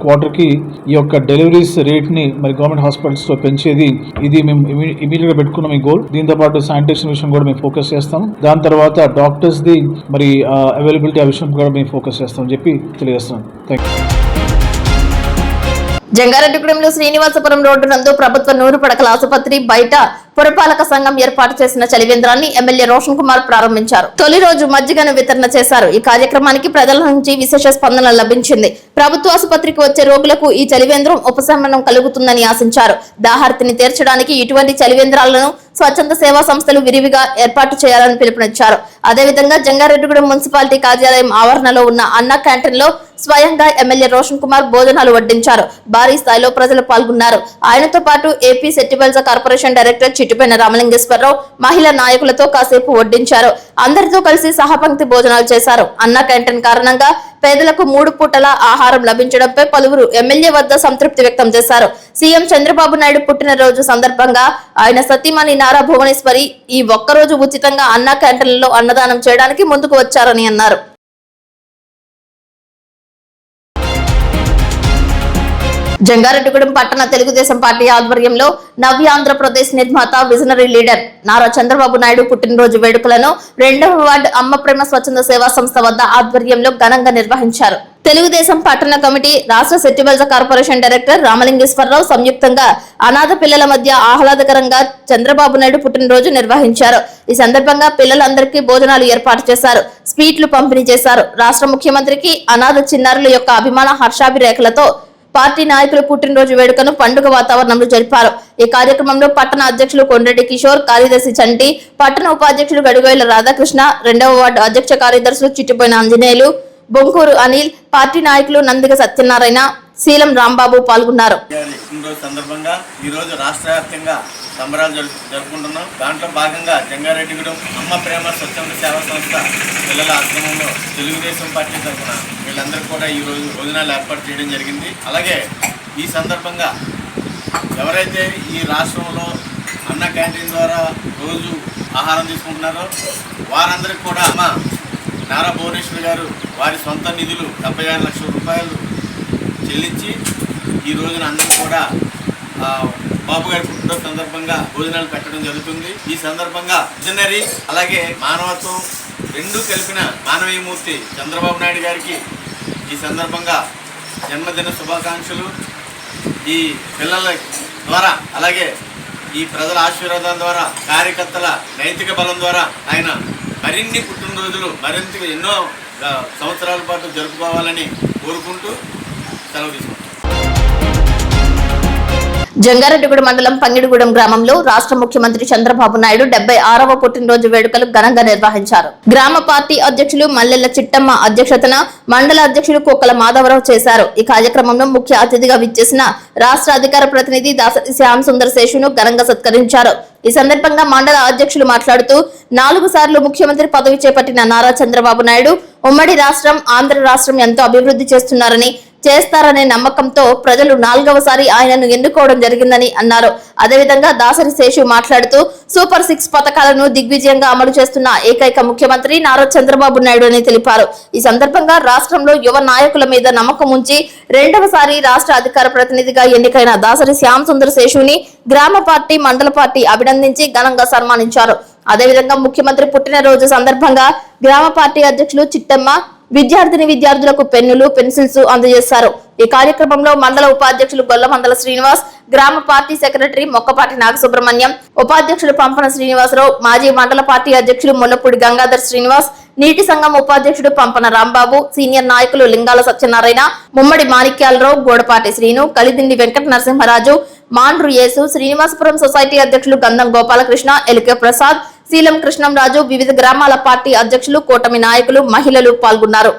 క్వార్టర్కి ఈ యొక్క డెలివరీస్ రేట్ని మరి గవర్నమెంట్ హాస్పిటల్స్లో పెంచేది, ఇది మేము ఇమీడియట్గా పెట్టుకున్నాం ఈ గోల్. దీంతో పాటు శానిటేషన్ విషయం కూడా మేము ఫోకస్ చేస్తాం. దాని తర్వాత డాక్టర్స్ది మరి అవైలబిలిటీ ఆ విషయం కూడా మేము ఫోకస్ చేస్తామని చెప్పి తెలియజేస్తున్నాం. Thank you. జంగారెడ్డిగూడెంలో శ్రీనివాసపురం రోడ్డు నందు ప్రభుత్వ 100 పడకల ఆసుపత్రి బయట పురపాలక సంఘం ఏర్పాటు చేసిన చలివేంద్రాన్ని ఎమ్మెల్యే రోషన్ కుమార్ ప్రారంభించారు. తొలి రోజు మజ్జిగను వితరణ చేశారు. ఈ కార్యక్రమానికి ప్రజల నుంచి విశేష స్పందన లభించింది. ప్రభుత్వ ఆసుపత్రికి వచ్చే రోగులకు ఈ చలివేంద్రం ఉపశమనం కలుగుతుందని ఆశించారు. దాహార్తిని తీర్చడానికి ఇటువంటి చలివేంద్రాలను స్వచ్ఛంద సేవా సంస్థలు విరివిగా ఏర్పాటు చేయాలని పిలుపునిచ్చారు. అదేవిధంగా జంగారెడ్డిగూడెం మున్సిపాలిటీ కార్యాలయం ఆవరణలో ఉన్న అన్న క్యాంటీన్ లో స్వయంగా ఎమ్మెల్యే రోషన్ కుమార్ భోజనాలు వడ్డించారు. భారీ స్థాయిలో ప్రజలు పాల్గొన్నారు. ఆయనతో పాటు AP Settibalija corporation director Chittipaina Ramalingeswararao మహిళా నాయకులతో కాసేపు వడ్డించారు. అందరితో కలిసి సహపంక్తి భోజనాలు చేశారు. అన్న క్యాంటీన్ కారణంగా పేదలకు 3 పూటల ఆహారం లభించడంపై పలువురు ఎమ్మెల్యే వద్ద సంతృప్తి వ్యక్తం చేశారు. సీఎం చంద్రబాబు నాయుడు పుట్టినరోజు సందర్భంగా ఆయన సతీమణి నారా భువనేశ్వరి ఈ ఒక్కరోజు ఉచితంగా అన్న క్యాంటీన్లలో అన్నదానం చేయడానికి ముందుకు వచ్చారని అన్నారు. జంగారెడ్డిగూడెం పట్టణ తెలుగుదేశం పార్టీ ఆధ్వర్యంలో నవ్యాంధ్రప్రదేశ్ నిర్మాత విజనరీ లీడర్ నారా చంద్రబాబు నాయుడు పుట్టినరోజు వేడుకలను 2వ వార్డు అమ్మ ప్రేమ స్వచ్ఛంద సేవా సంస్థ వద్ద ఆధ్వర్యంలో ఘనంగా నిర్వహించారు. తెలుగుదేశం పట్టణ కమిటీ, రాష్ట్ర సెట్టిబల్జ కార్పొరేషన్ డైరెక్టర్ రామలింగేశ్వరరావు సంయుక్తంగా అనాథ పిల్లల మధ్య ఆహ్లాదకరంగా చంద్రబాబు నాయుడు పుట్టినరోజు నిర్వహించారు. ఈ సందర్భంగా పిల్లలందరికీ భోజనాలు ఏర్పాటు చేశారు. స్వీట్లు పంపిణీ చేశారు. రాష్ట్ర ముఖ్యమంత్రికి అనాథ చిన్నారుల యొక్క అభిమాన హర్షాభిరేఖలతో పార్టీ నాయకులు పుట్టినరోజు వేడుకను పండుగ వాతావరణంలో జరిపారు. ఈ కార్యక్రమంలో పట్టణ అధ్యక్షులు కొండ్రెడ్డి కిషోర్, కార్యదర్శి చంటి, పట్టణ ఉపాధ్యక్షులు గడిగోయిల రాధాకృష్ణ, 2వ వార్డు అధ్యక్ష కార్యదర్శులు చిట్టిపోయిన ఆంజనేయులు, బొంకూరు అనిల్, పార్టీ నాయకులు నందిగ సత్యనారాయణ, శీలం రాంబాబు పాల్గొన్నారు. సందర్భంగా ఈ రోజు రాష్ట్ర వ్యాప్తంగా సంబరాలు జరుపుకుంటున్నాం. దాంట్లో భాగంగా జంగారెడ్డిగూడెం అమ్మ ప్రేమ స్వచ్ఛంద సేవా సంస్థ పిల్లల ఆశ్రమంలో తెలుగుదేశం పార్టీ తరఫున వీళ్ళందరూ కూడా ఈ రోజు భోజనాలు ఏర్పాటు చేయడం జరిగింది. అలాగే ఈ సందర్భంగా ఎవరైతే ఈ రాష్ట్రంలో అన్న క్యాంటీన్ ద్వారా రోజు ఆహారం తీసుకుంటున్నారో వారందరికీ కూడా అమ్మ నారా భువనేశ్వర్ గారు వారి సొంత నిధులు 76 లక్షల రూపాయలు చెల్లించి ఈ రోజున అందరూ కూడా బాబు గారి పుట్టినరోజు సందర్భంగా భోజనాలు పెట్టడం జరుగుతుంది. ఈ సందర్భంగా విజనరీ అలాగే మానవత్వం రెండూ కలిపిన మానవీయమూర్తి చంద్రబాబు నాయుడు గారికి ఈ సందర్భంగా జన్మదిన శుభాకాంక్షలు. ఈ పిల్లల ద్వారా అలాగే ఈ ప్రజల ఆశీర్వాదం ద్వారా కార్యకర్తల నైతిక బలం ద్వారా ఆయన మరిన్ని పుట్టినరోజులు మరింత ఎన్నో సంవత్సరాల పాటు జరుపుకోవాలని కోరుకుంటూ సెలవు తీసుకుంటాం. జంగారెడ్డిగూడెం మండలం పంగిడిగూడెం గ్రామంలో రాష్ట్ర ముఖ్యమంత్రి చంద్రబాబు నాయుడు 76వ పుట్టినరోజు వేడుకలు ఘనంగా నిర్వహించారు. గ్రామ పార్టీ అధ్యక్షులు మల్లెల చిట్టమ్మ అధ్యక్షతన మండల అధ్యక్షులు కోకల మాధవరావు చేశారు. ఈ కార్యక్రమంలో ముఖ్య అతిథిగా విచ్చేసిన రాష్ట్ర అధికార ప్రతినిధి దాసరి శ్యామ్ సుందర్ శేషును ఘనంగా సత్కరించారు. ఈ సందర్భంగా మండల అధ్యక్షులు మాట్లాడుతూ 4 సార్లు ముఖ్యమంత్రి పదవి చేపట్టిన నారా చంద్రబాబు నాయుడు ఉమ్మడి రాష్ట్రం, ఆంధ్ర రాష్ట్రం ఎంతో అభివృద్ధి చేస్తారనే నమ్మకంతో ప్రజలు 4వసారి ఆయనను ఎన్నుకోవడం జరిగిందని అన్నారు. అదేవిధంగా దాసరి శేషు మాట్లాడుతూ సూపర్ 6 పథకాలను దిగ్విజయంగా అమలు చేస్తున్న ఏకైక ముఖ్యమంత్రి నారా చంద్రబాబు నాయుడు అని తెలిపారు. ఈ సందర్భంగా రాష్ట్రంలో యువ నాయకుల మీద నమ్మకం ఉంచి 2వసారి రాష్ట్ర అధికార ప్రతినిధిగా ఎన్నికైన దాసరి శ్యామ్ సుందర్ శేషుని గ్రామ పార్టీ, మండల పార్టీ అభినందించి ఘనంగా సన్మానించారు. అదేవిధంగా ముఖ్యమంత్రి పుట్టినరోజు సందర్భంగా గ్రామ పార్టీ అధ్యక్షులు చిట్టమ్మ విద్యార్థులకు పెన్నులు, పెన్సిల్స్ అందజేశారు. ఈ కార్యక్రమంలో మండల ఉపాధ్యక్షులు గొల్లమందల శ్రీనివాస్, గ్రామ పార్టీ సెక్రటరీ మొక్కపాటి నాగసుబ్రహ్మణ్యం, ఉపాధ్యక్షులు పంపన శ్రీనివాసరావు, మాజీ మండల పార్టీ అధ్యక్షులు ముల్లపూడి గంగాధర్ శ్రీనివాస్, నీటి సంఘం ఉపాధ్యక్షుడు పంపన రాంబాబు, సీనియర్ నాయకులు లింగాల సత్యనారాయణ, ముమ్మడి మాణిక్యాలరావు, గోడపాటి శ్రీను, కలిదిండి వెంకట నరసింహరాజు, మాండ్రు యేసు, శ్రీనివాసపురం సొసైటీ అధ్యక్షులు గంధం గోపాలకృష్ణ, ఎలికే ప్రసాద్, శీలం కృష్ణంరాజు, వివిధ గ్రామాల పార్టీ అధ్యక్షులు, కూటమి నాయకులు, మహిళలు పాల్గొన్నారు.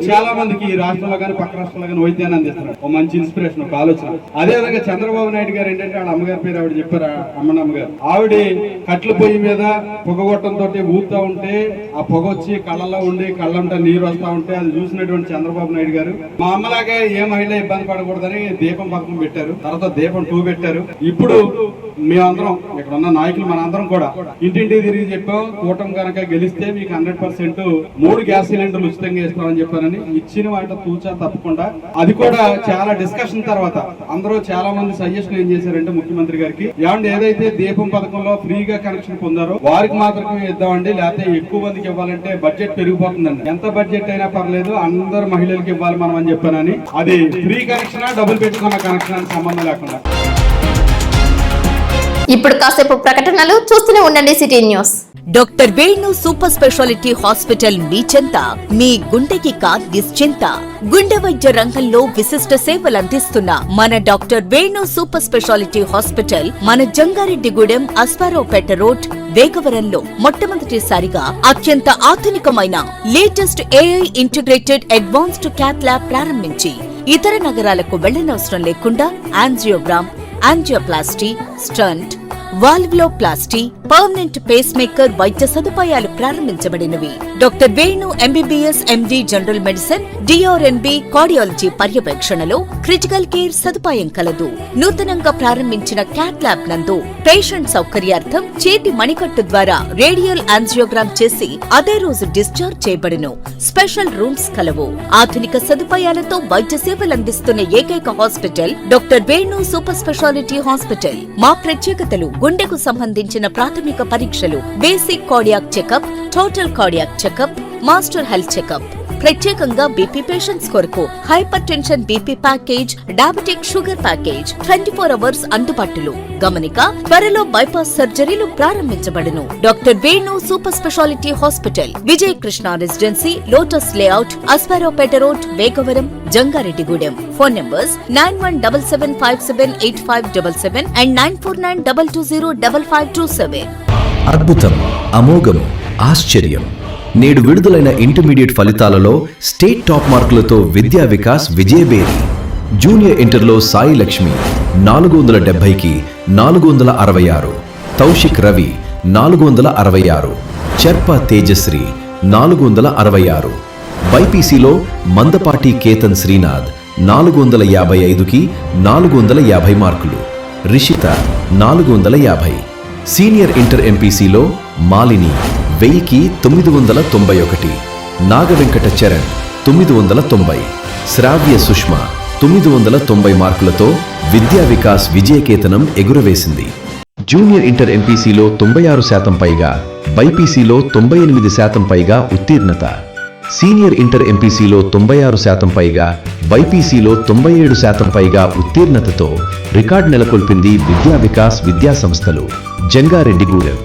చాలా మందికి ఈ రాష్ట్రంలో కానీ పక్క రాష్ట్రాల్లో కానీ వైద్యాన్ని అందిస్తున్నారు. ఒక మంచి ఇన్స్పిరేషన్, ఒక ఆలోచన. అదే విధంగా చంద్రబాబు నాయుడు గారు ఏంటంటే వాళ్ళ అమ్మగారి పేరు ఆవిడ చెప్పారు, అమ్మనమ్మ గారు. ఆవిడ కట్ల పొయ్యి మీద పొగగొట్టంతో ఊతా ఉంటే ఆ పొగ వచ్చి కళ్ళల్లో ఉండి కళ్ళంట నీరు వస్తా ఉంటే అది చూసినటువంటి చంద్రబాబు నాయుడు గారు మా అమ్మలాగే ఏ మహిళ ఇబ్బంది పడకూడదని దీపం పథకం పెట్టారు. తర్వాత దీపం 2 పెట్టారు. ఇప్పుడు మేమందరం ఇక్కడ ఉన్న నాయకులు మనందరం కూడా ఇంటింటికి తిరిగి చెప్పాం, కూటమి కనుక గెలిస్తే మీకు 100% 3 గ్యాస్ సిలిండర్లు ఉచితంగా ఇస్తామని చెప్పారని. ఇచ్చిన వాటిలో తూచా తప్పకుండా అది కూడా చాలా డిస్కషన్ తర్వాత అందరూ చాలా మంది సజెషన్ ఏం చేశారంటే ముఖ్యమంత్రి గారికి ఏదైతే దీపం పథకంలో ఫ్రీగా కనెక్షన్ పొందారో వారికి మాత్రమే ఇద్దామండి, లేకపోతే ఎక్కువ మందికి ఇవ్వాలంటే బడ్జెట్ పెరిగిపోతుందండి. ఎంత బడ్జెట్ అయినా పర్లేదు అందరు మహిళలకు ఇవ్వాలి మనం అని చెప్పానని. అది ఫ్రీ కనెక్షన్, డబ్బులు పెట్టుకున్న కనెక్షన్ అని సంబంధం లేకుండా. ఇప్పుడు కాసేపు ప్రకటనలు చూస్తూనే ఉండండి city news. Doctor Venu super speciality hospital మీ చెంత, మీ గుండెకి నిశ్చింత. గుండె వైద్య రంగంలో విశిష్ట సేవలు అందిస్తున్న మన doctor Venu super speciality hospital మన జంగారెడ్డిగూడెం, అస్పారావుపేట రోడ్, వేగవరంలో మొట్టమొదటిసారిగా అత్యంత ఆధునికమైన latest AI integrated advanced cath lab ప్రారంభించి ఇతర నగరాలకు వెళ్లనవసరం లేకుండా angiogram, angioplasty, stent, valvuloplasty, permanent pacemaker వైద్య సదుపాయాలు ప్రారంభించబడినవి. Doctor Venu MBBS, MD general medicine, DrNB cardiology పర్యవేక్షణలో క్రిటికల్ కేర్ సదుపాయం కలదు. నూతనంగా ప్రారంభించిన క్యాత్ ల్యాబ్ నందు పేషెంట్ సౌకర్యార్థం చేతి మణికట్టు ద్వారా రేడియల్ యాంజియోగ్రామ్ చేసి అదే రోజు డిశ్చార్జ్ చేయబడును. స్పెషల్ రూమ్స్ కలవు. ఆధునిక సదుపాయాలతో వైద్య సేవలందిస్తున్న ఏకైక hospital doctor Venu super speciality hospital. మా ప్రత్యేకతలు: గుండెకు సంబంధించిన ప్రాథమిక పరీక్షలు, basic cardiac checkup, total cardiac checkup, master health checkup, ప్రత్యేకంగా బీపీ పేషెంట్స్ కొరకు hypertension BP package, diabetic sugar package 24 hours అందుబాటులో. గమనిక, త్వరలో బైపాస్ సర్జరీలు ప్రారంభించబడును. Doctor Venu super speciality hospital, Vijaya Krishna residency, lotus layout, Aswaraopeta road, Vegavaram, Jangareddygudem. Phone numbers 9177578577 and 9492205527. అద్భుతం, అమోఘం, ఆశ్చర్యం. నేడు విడుదలైన ఇంటర్మీడియట్ ఫలితాలలో స్టేట్ టాప్ మార్కులతో విద్యా వికాస్ విజయబేరి. జూనియర్ ఇంటర్లో సాయి లక్ష్మి 470కి 466, తౌషిక్ రవి 466, చర్ప తేజశ్రీ 466, బైపీసీలో మందపాటి కేతన్ శ్రీనాథ్ 455కి 450 మార్కులు, రిషిత 450. సీనియర్ ఇంటర్ ఎంపీసీలో మాలిని 1000కి 991, నాగవెంకట చరణ్ 990, శ్రావ్య సుష్మ 990 మార్కులతో విద్యా వికాస్ విజయకేతనం ఎగురవేసింది. జూనియర్ ఇంటర్ ఎంపీసీలో 96% పైగా, బైపీసీలో 98% పైగా ఉత్తీర్ణత. సీనియర్ ఇంటర్ ఎంపీసీలో 96% పైగా, బైపీసీలో 97% పైగా ఉత్తీర్ణతతో రికార్డు నెలకొల్పింది విద్యా వికాస్ విద్యా సంస్థలు, జంగారెడ్డిగూడెం.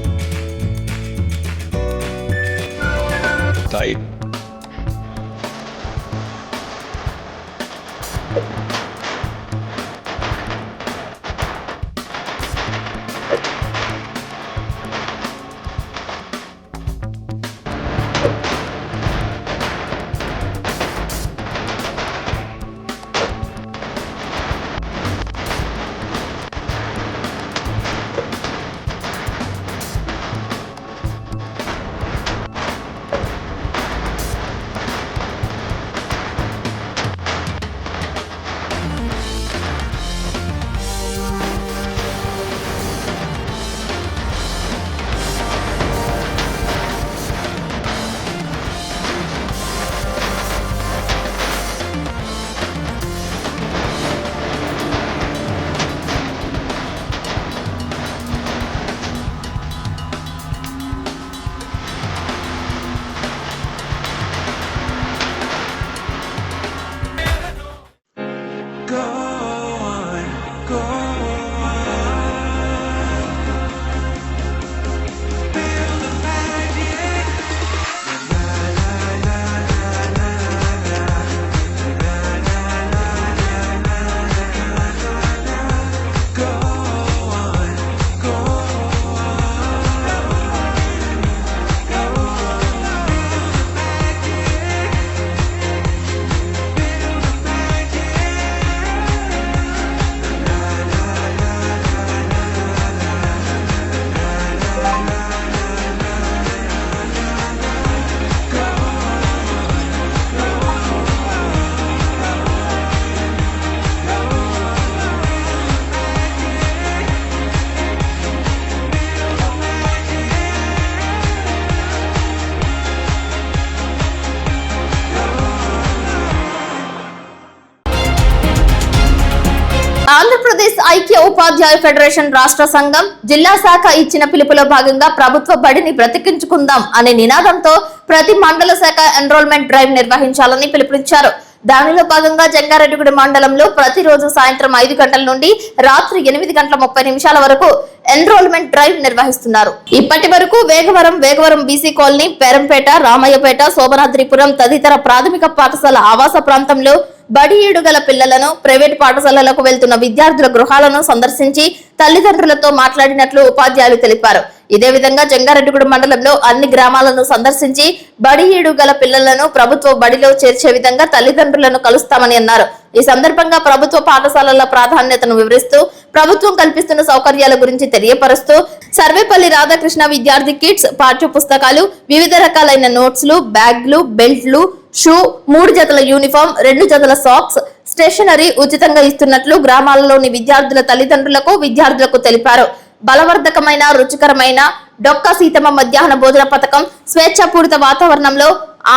ఆంధ్రప్రదేశ్ ఐక్య ఉపాధ్యాయ ఫెడరేషన్ రాష్ట్ర సంఘం జిల్లా శాఖ ఇచ్చిన పిలుపులో భాగంగా ప్రభుత్వ బడిని బ్రతికించుకుందాం అనే నినాదంతో ప్రతి మండల శాఖ ఎన్రోల్మెంట్ డ్రైవ్ నిర్వహించాలని పిలుపునిచ్చారు. దానిలో భాగంగా జంగారెడ్డిగూడెం మండలంలో ప్రతిరోజు సాయంత్రం 5 గంటల నుండి రాత్రి 8:30 వరకు ఎన్రోల్మెంట్ డ్రైవ్ నిర్వహిస్తున్నారు. ఇప్పటి వరకు వేగవరం బీసీ కాలనీ, పేరంపేట, రామయ్యపేట, శోభనాద్రిపురం తదితర ప్రాథమిక పాఠశాల ఆవాస ప్రాంతంలో బడి ఏడు గల పిల్లలను, ప్రైవేట్ పాఠశాలలకు వెళ్తున్న విద్యార్థుల గృహాలను సందర్శించి తల్లిదండ్రులతో మాట్లాడినట్లు ఉపాధ్యాయులు తెలిపారు. ఇదే విధంగా జంగారెడ్డిగూడెం మండలంలో అన్ని గ్రామాలను సందర్శించి బడి ఏడు గల పిల్లలను ప్రభుత్వ బడిలో చేర్చే విధంగా తల్లిదండ్రులను కలుస్తామని అన్నారు. ఈ సందర్భంగా ప్రభుత్వ పాఠశాలల ప్రాధాన్యతను వివరిస్తూ ప్రభుత్వం కల్పిస్తున్న సౌకర్యాల గురించి తెలియపరుస్తూ సర్వేపల్లి రాధాకృష్ణ విద్యార్థి కిట్స్, పాఠ్య పుస్తకాలు, వివిధ రకాలైన నోట్స్లు, బ్యాగ్లు, బెల్ట్లు, షూ, 3 జతల యూనిఫామ్, 2 జతల సాక్స్, స్టేషనరీ ఉచితంగా ఇస్తున్నట్లు గ్రామాలలోని విద్యార్థుల తల్లిదండ్రులకు, విద్యార్థులకు తెలిపారు. బలవర్ధకమైన, రుచికరమైన డొక్కా సీతమ్మ మధ్యాహ్న భోజన పథకం, స్వేచ్ఛాపూరిత వాతావరణంలో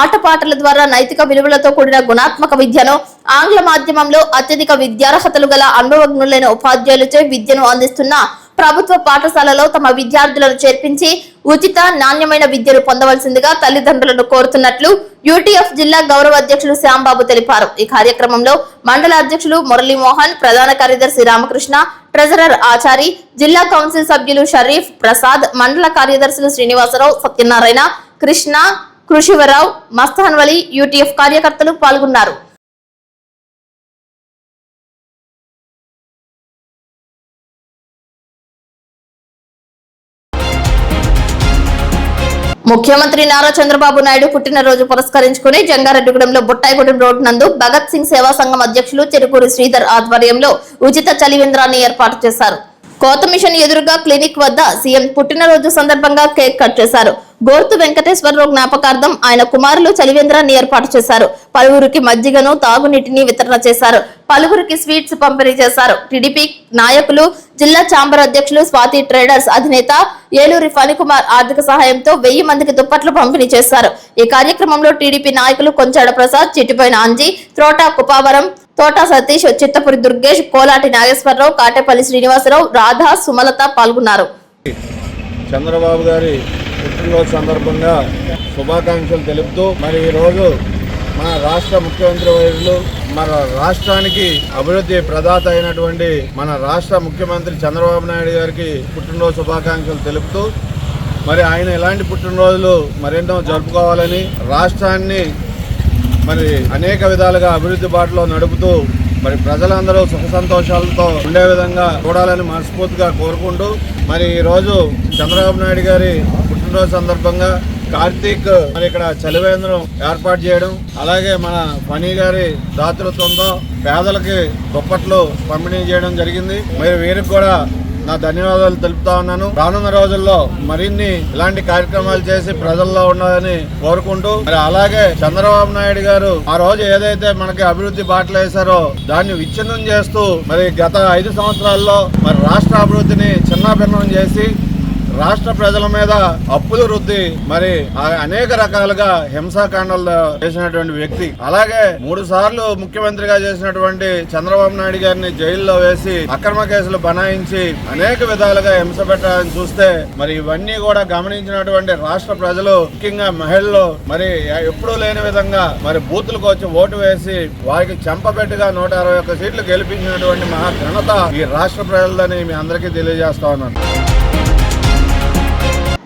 ఆటపాటల ద్వారా నైతిక విలువలతో కూడిన గుణాత్మక విద్యను, ఆంగ్ల మాధ్యమంలో అత్యధిక విద్యార్హతలు గల అనుభవజ్ఞులైన ఉపాధ్యాయులచే విద్యను అందిస్తున్న ప్రభుత్వ పాఠశాలలో తమ విద్యార్థులను చేర్పించి ఉచిత నాణ్యమైన విద్యను పొందవలసిందిగా తల్లిదండ్రులను కోరుతున్నట్లు యూటీఎఫ్ జిల్లా గౌరవ అధ్యక్షులు శ్యాంబాబు తెలిపారు. ఈ కార్యక్రమంలో మండల అధ్యక్షులు మురళీమోహన్, ప్రధాన కార్యదర్శి రామకృష్ణ, ట్రెజరర్ ఆచారి, జిల్లా కౌన్సిల్ సభ్యులు షరీఫ్, ప్రసాద్, మండల కార్యదర్శులు శ్రీనివాసరావు, సత్యనారాయణ, కృష్ణ, కృషివరావు, మస్తాన్ వలి, యూటీఎఫ్ కార్యకర్తలు పాల్గొన్నారు. ముఖ్యమంత్రి నారా చంద్రబాబు నాయుడు పుట్టినరోజు పురస్కరించుకుని జంగారెడ్డిగూడెంలో బుట్టాయిగూడెం రోడ్డు నందు భగత్ సింగ్ సేవా సంఘం అధ్యక్షులు చెరుకూరి శ్రీధర్ ఆధ్వర్యంలో ఉచిత చలివేంద్రాన్ని ఏర్పాటు చేశారు. కోత మిషన్ ఎదురుగా క్లినిక్ వద్ద సీఎం పుట్టినరోజు సందర్భంగా కేక్ కట్ చేశారు. గోర్తు వెంకటేశ్వరరావు జ్ఞాపకార్థం ఆయన కుమారులు చలివేంద్రాన్ని ఏర్పాటు చేశారు. పలువురికి మజ్జిగను, తాగునీటిని వితరణ చేశారు. పలువురికి స్వీట్స్ పంపిణీ చేశారు. టీడీపీ నాయకులు, జిల్లా ఛాంబర్ అధ్యక్షులు, స్వాతి ట్రేడర్స్ అధినేత ఏలూరి ఫణికుమార్ ఆర్థిక సహాయంతో 1000 మందికి దుప్పట్లు పంపిణీ చేశారు. ఈ కార్యక్రమంలో టీడీపీ నాయకులు కొంచాడ ప్రసాద్, చిట్టిపోయిన అంజీ, త్రోటా కుపావరం, తోటా సతీష్, చిత్తపురి దుర్గేష్, కోలాటి నాగేశ్వరరావు, కాటేపల్లి శ్రీనివాసరావు, రాధా, సుమలత పాల్గొన్నారు. చంద్రబాబు గారి పుట్టినరోజు సందర్భంగా శుభాకాంక్షలు తెలుపుతూ మరి ఈరోజు మన రాష్ట్ర ముఖ్యమంత్రి వర్యులు, మన రాష్ట్రానికి అభివృద్ధి ప్రదాత అయినటువంటి మన రాష్ట్ర ముఖ్యమంత్రి చంద్రబాబు నాయుడు గారికి పుట్టినరోజు శుభాకాంక్షలు తెలుపుతూ మరి ఆయన ఎలాంటి పుట్టినరోజులు మరెన్నో జరుపుకోవాలని, రాష్ట్రాన్ని మరి అనేక విధాలుగా అభివృద్ధి బాటలో నడుపుతూ మరి ప్రజలందరూ సుఖ సంతోషాలతో ఉండే విధంగా చూడాలని మనస్ఫూర్తిగా కోరుకుంటూ మరి ఈరోజు చంద్రబాబు నాయుడు గారి పుట్టినరోజు సందర్భంగా కార్తీక్ మరి ఇక్కడ చలివేంద్రం ఏర్పాటు చేయడం, అలాగే మన ఫణి గారి దాతృత్వంతో పేదలకి దుప్పట్లు పంపిణీ చేయడం జరిగింది. మరి వీరికి కూడా నా ధన్యవాదాలు తెలుపుతా ఉన్నాను. రానున్న రోజుల్లో మరిన్ని ఇలాంటి కార్యక్రమాలు చేసి ప్రజల్లో ఉండాలని కోరుకుంటూ మరి అలాగే చంద్రబాబు నాయుడు గారు ఆ రోజు ఏదైతే మనకి అభివృద్ధి బాటలు వేశారో దాన్ని విచ్ఛిన్నం చేస్తూ మరి గత 5 సంవత్సరాల్లో మరి రాష్ట్ర అభివృద్ధిని చిన్నాభిన్నం చేసి రాష్ట్ర ప్రజల మీద అప్పులు రుద్ది మరి అనేక రకాలుగా హింసాకాండాలు చేసినటువంటి వ్యక్తి. అలాగే 3 సార్లు ముఖ్యమంత్రిగా చేసినటువంటి చంద్రబాబు నాయుడు గారిని జైల్లో వేసి అక్రమ కేసులు బనాయించి అనేక విధాలుగా హింస పెట్టాలని చూస్తే మరి ఇవన్నీ కూడా గమనించినటువంటి రాష్ట్ర ప్రజలు, ముఖ్యంగా మహిళలు మరి ఎప్పుడూ లేని విధంగా మరి బూతులకు వచ్చి ఓటు వేసి వారికి చెంపబెట్టుగా 161 సీట్లు గెలిపించినటువంటి మహా ఘనత ఈ రాష్ట్ర ప్రజలదని మీ అందరికీ తెలియజేస్తా ఉన్నాను.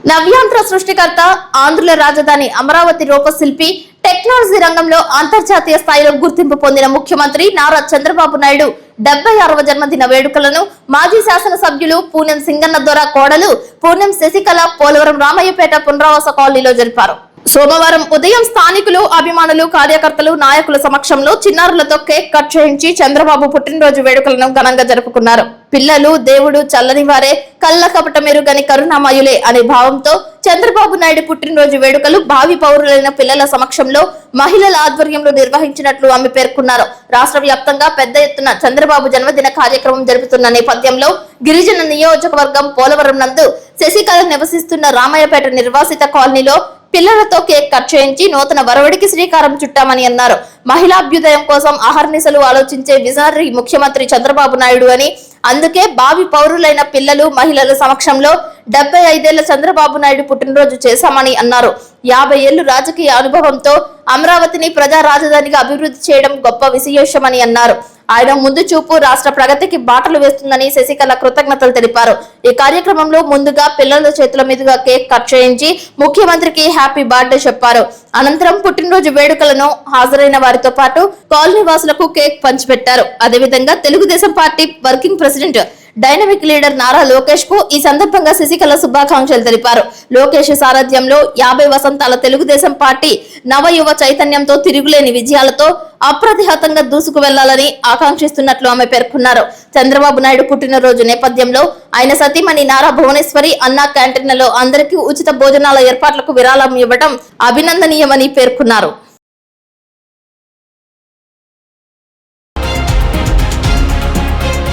నవ్యాంధ్ర సృష్టికర్త, ఆంధ్రుల రాజధాని అమరావతి రూపశిల్పి, టెక్నాలజీ రంగంలో అంతర్జాతీయ స్థాయిలో గుర్తింపు పొందిన ముఖ్యమంత్రి నారా చంద్రబాబు నాయుడు 76వ జన్మదిన వేడుకలను మాజీ శాసనసభ్యులు పూనెం సింగన్న దొర కోడలు పూనెం శశికళ పోలవరం రామయ్యపేట పునరావాస కాలనీలో జరిపారు. సోమవారం ఉదయం స్థానికులు, అభిమానులు, కార్యకర్తలు, నాయకుల సమక్షంలో చిన్నారులతో కేక్ కట్ చేయించి చంద్రబాబు పుట్టినరోజు వేడుకలను ఘనంగా జరుపుకున్నారు. పిల్లలు దేవుడు చల్లని వారే, కళ్ళ కపట మెరుగని కరుణామయులే అనే భావంతో చంద్రబాబు నాయుడు పుట్టినరోజు వేడుకలు భావి పౌరులైన పిల్లల సమక్షంలో మహిళల ఆధ్వర్యంలో నిర్వహించినట్లు ఆమె పేర్కొన్నారు. రాష్ట్ర వ్యాప్తంగా పెద్ద ఎత్తున చంద్రబాబు జన్మదిన కార్యక్రమం జరుపుతున్న నేపథ్యంలో గిరిజన నియోజకవర్గం పోలవరం నందు శశికళ నివసిస్తున్న రామయ్యపేట నిర్వాసిత కాలనీలో పిల్లలతో కేక్ కట్ చేయించి నూతన వరవడికి శ్రీకారం చుట్టామని అన్నారు. మహిళాభ్యుదయం కోసం అహర్నిశలు ఆలోచించే విజనరీ ముఖ్యమంత్రి చంద్రబాబు నాయుడు అని, అందుకే భావి పౌరులైన పిల్లలు, మహిళల సమక్షంలో 75 ఏళ్ల చంద్రబాబు నాయుడు పుట్టినరోజు చేశామని అన్నారు. 50 ఏళ్లు రాజకీయ అనుభవంతో అమరావతిని ప్రజా రాజధానిగా అభివృద్ధి చేయడం గొప్ప విశేషమని అన్నారు. ఆయన ముందు చూపు రాష్ట్ర ప్రగతికి బాటలు వేస్తుందని శశికళ కృతజ్ఞతలు తెలిపారు. ఈ కార్యక్రమంలో ముందుగా పిల్లల చేతుల మీదుగా కేక్ కట్ చేయించి ముఖ్యమంత్రికి హ్యాపీ బర్త్డే చెప్పారు. అనంతరం పుట్టినరోజు వేడుకలను హాజరైన వారితో పాటు కాలనీ వాసులకు కేక్ పంచిపెట్టారు. అదేవిధంగా Telugu Desam party working president, dynamic leader Nara Lokesh కు ఈ సందర్భంగా శశికళ శుభాకాంక్షలు తెలిపారు. లోకేష్ సారథ్యంలో 50 వసంతాల తెలుగుదేశం పార్టీ నవ యువ చైతన్యంతో తిరుగులేని విజయాలతో అప్రతిహతంగా దూసుకు వెళ్లాలని ఆకాంక్షిస్తున్నట్లు ఆమె పేర్కొన్నారు. చంద్రబాబు నాయుడు పుట్టినరోజు నేపథ్యంలో ఆయన సతీమణి నారా భువనేశ్వరి అన్నా క్యాంటీన్లలో అందరికీ ఉచిత భోజనాల ఏర్పాట్లకు విరాళం ఇవ్వడం అభినందనీయమని పేర్కొన్నారు.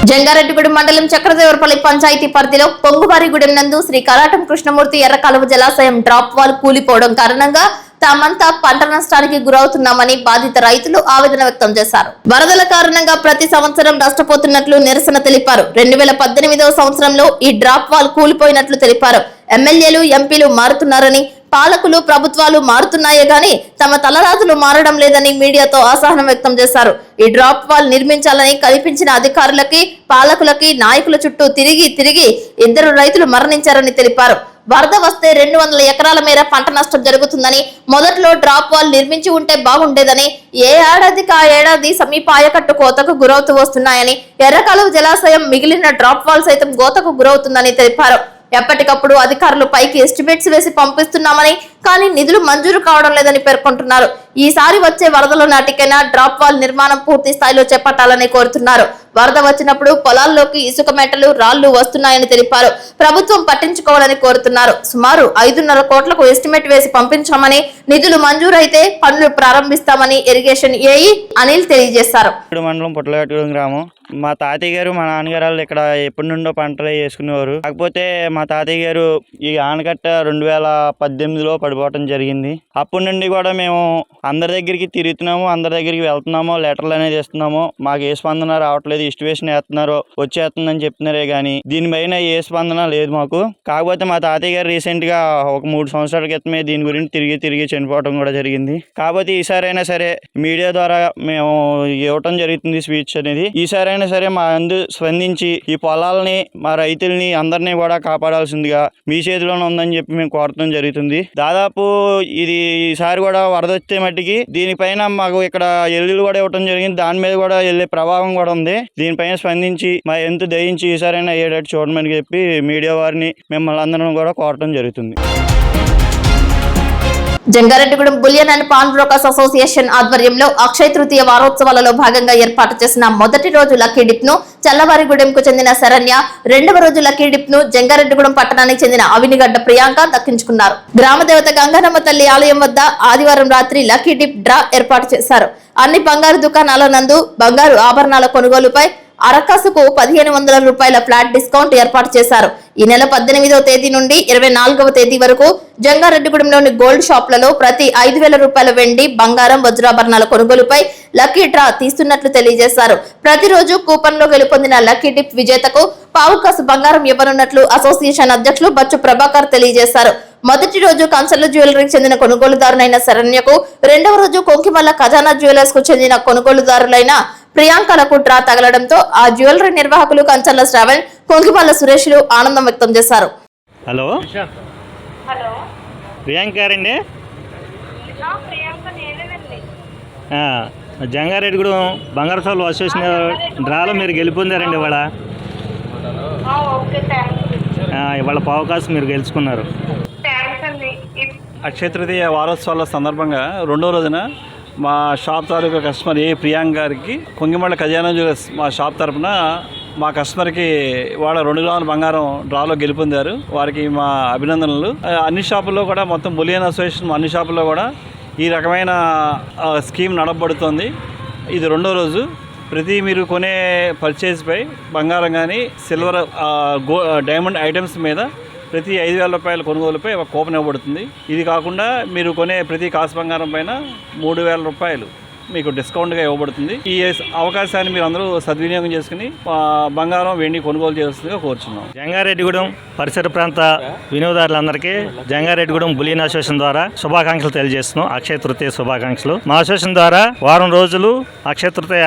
జంగారెడ్డిగూడెం మండలం చక్రదేవరపల్లి పంచాయతీ పరిధిలో పొంగువారిగూడెం నందు శ్రీ కరాటం కృష్ణమూర్తి ఎర్రకాలువ జలాశయం డ్రాప్ వాల్ కూలిపోవడం కారణంగా తామంతా పంట నష్టానికి గురవుతున్నామని బాధిత రైతులు ఆవేదన వ్యక్తం చేశారు. వరదల కారణంగా ప్రతి సంవత్సరం నష్టపోతున్నట్లు నిరసన తెలిపారు. 2018వ సంవత్సరంలో ఈ డ్రాప్ వాల్ కూలిపోయినట్లు తెలిపారు. ఎమ్మెల్యేలు, ఎంపీలు మారుతున్నారని, పాలకులు, ప్రభుత్వాలు మారుతున్నాయే గాని తమ తలరాతులు మారడం లేదని మీడియాతో అసహనం వ్యక్తం చేశారు. ఈ డ్రాప్ వాల్ నిర్మించాలని కల్పించిన అధికారులకి, పాలకులకి, నాయకుల చుట్టూ తిరిగి 2 రైతులు మరణించారని తెలిపారు. వరద వస్తే 200 ఎకరాల మేర పంట నష్టం జరుగుతుందని, మొదట్లో డ్రాప్ వాల్ నిర్మించి ఉంటే బాగుండేదని, ఏ ఏడాదికి ఆ ఏడాది సమీప ఆయకట్టు కోతకు గురవుతూ వస్తున్నాయని, ఎర్రకాలువ జలాశయం మిగిలిన డ్రాప్ వాల్ సైతం కోతకు గురవుతుందని తెలిపారు. ఎప్పటికప్పుడు అధికారులు పైకి ఎస్టిమేట్స్ వేసి పంపిస్తున్నామని, కానీ నిధులు మంజూరు కావడం లేదని పేర్కొంటున్నారు. ఈసారి వచ్చే వరదల నాటికైనా డ్రాప్ వాల్ నిర్మాణం పూర్తి స్థాయిలో చేపట్టాలని కోరుతున్నారు. వరద వచ్చినప్పుడు పొలాల్లోకి ఇసుక మెట్టలు, రాళ్లు వస్తున్నాయని తెలిపారు. ప్రభుత్వం పట్టించుకోవాలని కోరుతున్నారు. సుమారు 5.5 కోట్లకు ఎస్టిమేట్ వేసి పంపించామని, నిధులు మంజూరైతే పనులు ప్రారంభిస్తామని ఇరిగేషన్ ఏఈ అనిల్ తెలియజేశారు. మండలం పుట్టలగట్టు గ్రామం. మా తాతయ్య గారు, మా నాన్నగారు వాళ్ళు ఇక్కడ ఎప్పటి నుండో పంటలు వేసుకునేవారు. కాకపోతే మా తాతయ్య గారు ఈ ఆనకట్ట 2018లో పడిపోవటం జరిగింది. అప్పటి నుండి కూడా మేము అందరి దగ్గరికి తిరుగుతున్నాము, అందరి దగ్గరికి వెళ్తున్నాము, లెటర్లు అనేది ఇస్తున్నాము. మాకు ఏ స్పందన రావట్లేదు. ఇస్టిమేషన్ వేస్తున్నారు, వచ్చేస్తుందని చెప్తున్నారే గానీ దీనిపైన ఏ స్పందన లేదు మాకు. కాకపోతే మా తాతయ్య గారు రీసెంట్ గా ఒక 3 సంవత్సరాల క్రితమే దీని గురించి తిరిగి చనిపోవడం కూడా జరిగింది. కాకపోతే ఈసారైనా సరే మీడియా ద్వారా మేము ఇవ్వటం జరుగుతుంది స్పీచ్ అనేది. ఈసారైనా సరే మా అందు స్పందించి ఈ పొలాలని, మా రైతుల్ని అందరినీ కూడా కాపాడాల్సిందిగా మీ చేతిలోనే ఉందని చెప్పి మేము కోరటం జరుగుతుంది. దాదాపు ఇది ఈసారి కూడా వరద వచ్చే మట్టికి దీనిపైన మాకు ఇక్కడ ఎల్లులు కూడా ఇవ్వటం జరిగింది. దాని మీద కూడా వెళ్ళే ప్రభావం కూడా ఉంది. దీనిపైన స్పందించి మా ఎంత దయించి ఈసారైనా ఏడాది చూడమని చెప్పి మీడియా వారిని మిమ్మల్ని అందరం కూడా కోరటం జరుగుతుంది. Jangareddygudem bullion and pawn brokers association ఆధ్వర్యంలో అక్షయ తృతీయ వారోత్సవాలలో భాగంగా ఏర్పాటు చేసిన మొదటి రోజు లక్కీ డిప్ ను చల్లవారిగూడెంకు చెందిన శరణ్య, 2వ రోజు లక్కీ డిప్ ను జంగారెడ్డిగూడెం పట్టణానికి చెందిన అవినిగడ్డ ప్రియాంక దక్కించుకున్నారు. గ్రామదేవత గంగానమ్మ తల్లి ఆలయం వద్ద ఆదివారం రాత్రి లక్కీ డిప్ డ్రా ఏర్పాటు చేశారు. అన్ని బంగారు దుకాణాల నందు బంగారు ఆభరణాల కొనుగోలుపై అరకాసుకు 1500 రూపాయల ఫ్లాట్ డిస్కౌంట్ ఏర్పాటు చేశారు. ఈ నెల 18వ తేదీ నుండి 24వ తేదీ వరకు జంగారెడ్డిగూడెంలోని గోల్డ్ షాప్లలో ప్రతి 5000 రూపాయల వెండి, బంగారం, వజ్రాభరణాల కొనుగోలుపై లక్కీ డ్రా తీస్తున్నట్లు తెలియజేశారు. ప్రతిరోజు కూపన్ లో గెలుపొందిన లక్కీ డిప్ విజేతకు పావుకాసు బంగారం ఇవ్వనున్నట్లు అసోసియేషన్ అధ్యక్షులు బచ్చు ప్రభాకర్ తెలియజేశారు. మొదటి రోజు కన్సర్ల జ్యువెలరీకి చెందిన కొనుగోలుదారులైన శరణ్యకు, 2వ రోజు కొంకిమల్ల ఖజానా జ్యువెలర్స్ కు చెందిన కొనుగోలుదారులైన ప్రియాంకలకు డ్రా తగలడంతో ఆ జ్యువెలరీ నిర్వాహకులు కంచర్ల శ్రావణ్, కొంకిమల్ల సురేష్లు ఆనందం వ్యక్తం చేశారు. హలో ప్రియాంక గారండి? జంగారెడ్డిగూడెం బంగారు షాపులు అసోసియేషన్ డ్రాలో మీరు గెలుపొందారండి. ఇవాళ పావుకాసు మీరు గెలుచుకున్నారు. అక్షయ తృతీయ వారోత్సవాల సందర్భంగా 2వ రోజున మా షాప్ తాలూకా కస్టమర్ ప్రియాంక గారికి కొంగిమళ్ళ ఖజానా జ్యువెలర్స్ మా షాప్ తరఫున మా కస్టమర్కి వాళ్ళ 2 గ్రాముల బంగారం డ్రాలో గెలుపొందారు. వారికి మా అభినందనలు. అన్ని షాపుల్లో కూడా మొత్తం బులియన్ అసోసియేషన్ అన్ని షాపుల్లో కూడా ఈ రకమైన స్కీమ్ నడపబడుతోంది. ఇది 2వ రోజు. ప్రతి మీరు కొనే పర్చేజ్పై బంగారం కానీ సిల్వర్, డైమండ్ ఐటమ్స్ మీద ప్రతి 5000 రూపాయల కొనుగోలుపై ఒక కూపన్ ఇవ్వబడుతుంది. ఇది కాకుండా మీరు కొనే ప్రతి కాసు బంగారం పైన 3000 రూపాయలు మీకు డిస్కౌంట్గా ఇవ్వబడుతుంది. ఈ అవకాశాన్ని మీరు అందరూ సద్వినియోగం చేసుకుని బంగారం, వెండి కొనుగోలు చేయాల్సిందిగా కోరుచున్నాం. జంగారెడ్డిగూడెం పరిసర ప్రాంత వినియోగదారులందరికీ జంగారెడ్డిగూడెం బులియన్ అసోసియేషన్ ద్వారా శుభాకాంక్షలు తెలియజేస్తున్నాం. అక్షయ తృతీయ శుభాకాంక్షలు. మా అసోసియేషన్ ద్వారా వారం రోజులు అక్షయ తృతీయ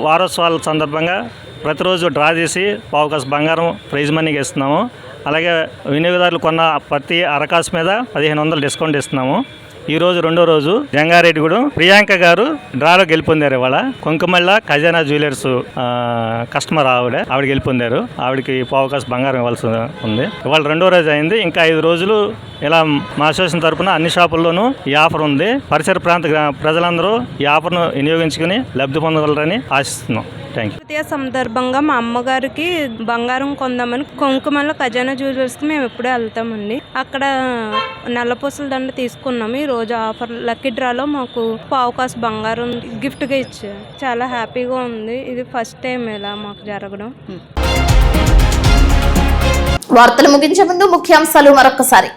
వారోత్సవాల సందర్భంగా ప్రతిరోజు డ్రా చేసి పావుకాసు బంగారం ప్రైజ్ మనీగా ఇస్తున్నాము. అలాగే వినియోగదారులు కొన్న ప్రతి అరకాసు మీద 1500 డిస్కౌంట్ ఇస్తున్నాము. ఈ రోజు 2వ రోజు జంగారెడ్డిగూడెం ప్రియాంక గారు డ్రాలో గెలుపొందారు. ఇవాళ కొంకమల్ల ఖజానా జ్యువెలర్స్ కస్టమర్ ఆవిడ గెలుపొందారు. ఆవిడకి పావుకాసు బంగారం ఇవ్వాల్సి ఉంది. ఇవాళ 2వ రోజు అయింది. ఇంకా 5 రోజులు ఇలా మా అసోసియేషన్ తరఫున అన్ని షాపుల్లోనూ ఈ ఆఫర్ ఉంది. పరిసర ప్రాంత ప్రజలందరూ ఈ ఆఫర్ను వినియోగించుకుని లబ్ధి పొందగలరని ఆశిస్తున్నాం. తృతీయ సందర్భంగా మా అమ్మగారికి బంగారం కొందామని కొంకుమల్ల ఖజానా జ్యువెలర్స్కి మేము ఎప్పుడూ వెళ్తామండి. అక్కడ నల్లపూసల దండ తీసుకున్నాము. ఈ రోజు ఆఫర్ లక్కీ డ్రాలో మాకు పావుకాసు బంగారం గిఫ్ట్గా ఇచ్చారు. చాలా హ్యాపీగా ఉంది. ఇది ఫస్ట్ టైం ఇలా మాకు జరగడం. వార్తలు ముగించే ముందు ముఖ్యాంశాలు మరొకసారి.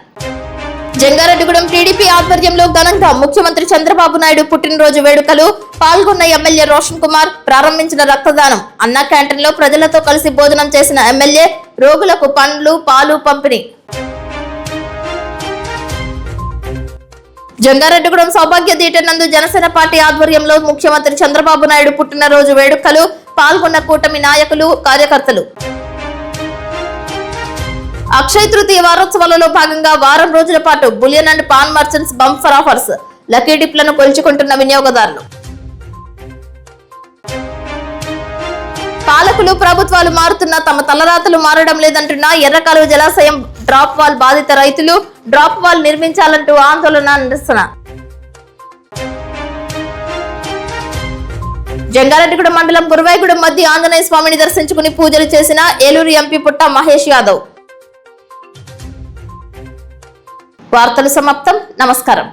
జంగారెడ్డిగూడెం టీడీపీ ఆధ్వర్యంలో ఘనంగా ముఖ్యమంత్రి చంద్రబాబు నాయుడు పుట్టినరోజు వేడుకలు పాల్గొన్న ఎమ్మెల్యే రోషన్ కుమార్ ప్రారంభించిన రక్తదానం అన్న క్యాంటీన్ లో ప్రజలతో కలిసి భోజనం చేసిన ఎమ్మెల్యే రోగులకు పండ్లు పాలు పంపిణీ. జంగారెడ్డిగూడెం సౌభాగ్య థియేటర్ నందు జనసేన పార్టీ ఆధ్వర్యంలో ముఖ్యమంత్రి చంద్రబాబు నాయుడు పుట్టినరోజు వేడుకలు పాల్గొన్న కూటమి నాయకులు కార్యకర్తలు. అక్షయ తృతీయ వారోత్సవాలలో భాగంగా వారం రోజుల పాటు bullion and pawn merchants bumper offers lucky డిప్లను కొలుచుకుంటున్న వినియోగదారులు. పాలకులు ప్రభుత్వాలు మారుతున్నా తమ తలరాతలు మారడం లేదంటున్న ఎర్రకాలువ జలాశయం డ్రాప్ వాల్ బాధిత రైతులు డ్రాప్ వాల్ నిర్మించాలంటూ ఆందోళన నిరసన. జంగారెడ్డిగూడెం మండలం గురువాయిగూడెం మధ్య ఆంజనేయ స్వామిని దర్శించుకుని పూజలు చేసిన ఏలూరు ఎంపీ పుట్ట మహేష్ యాదవ్. వార్తలు సమాప్తం. నమస్కారం.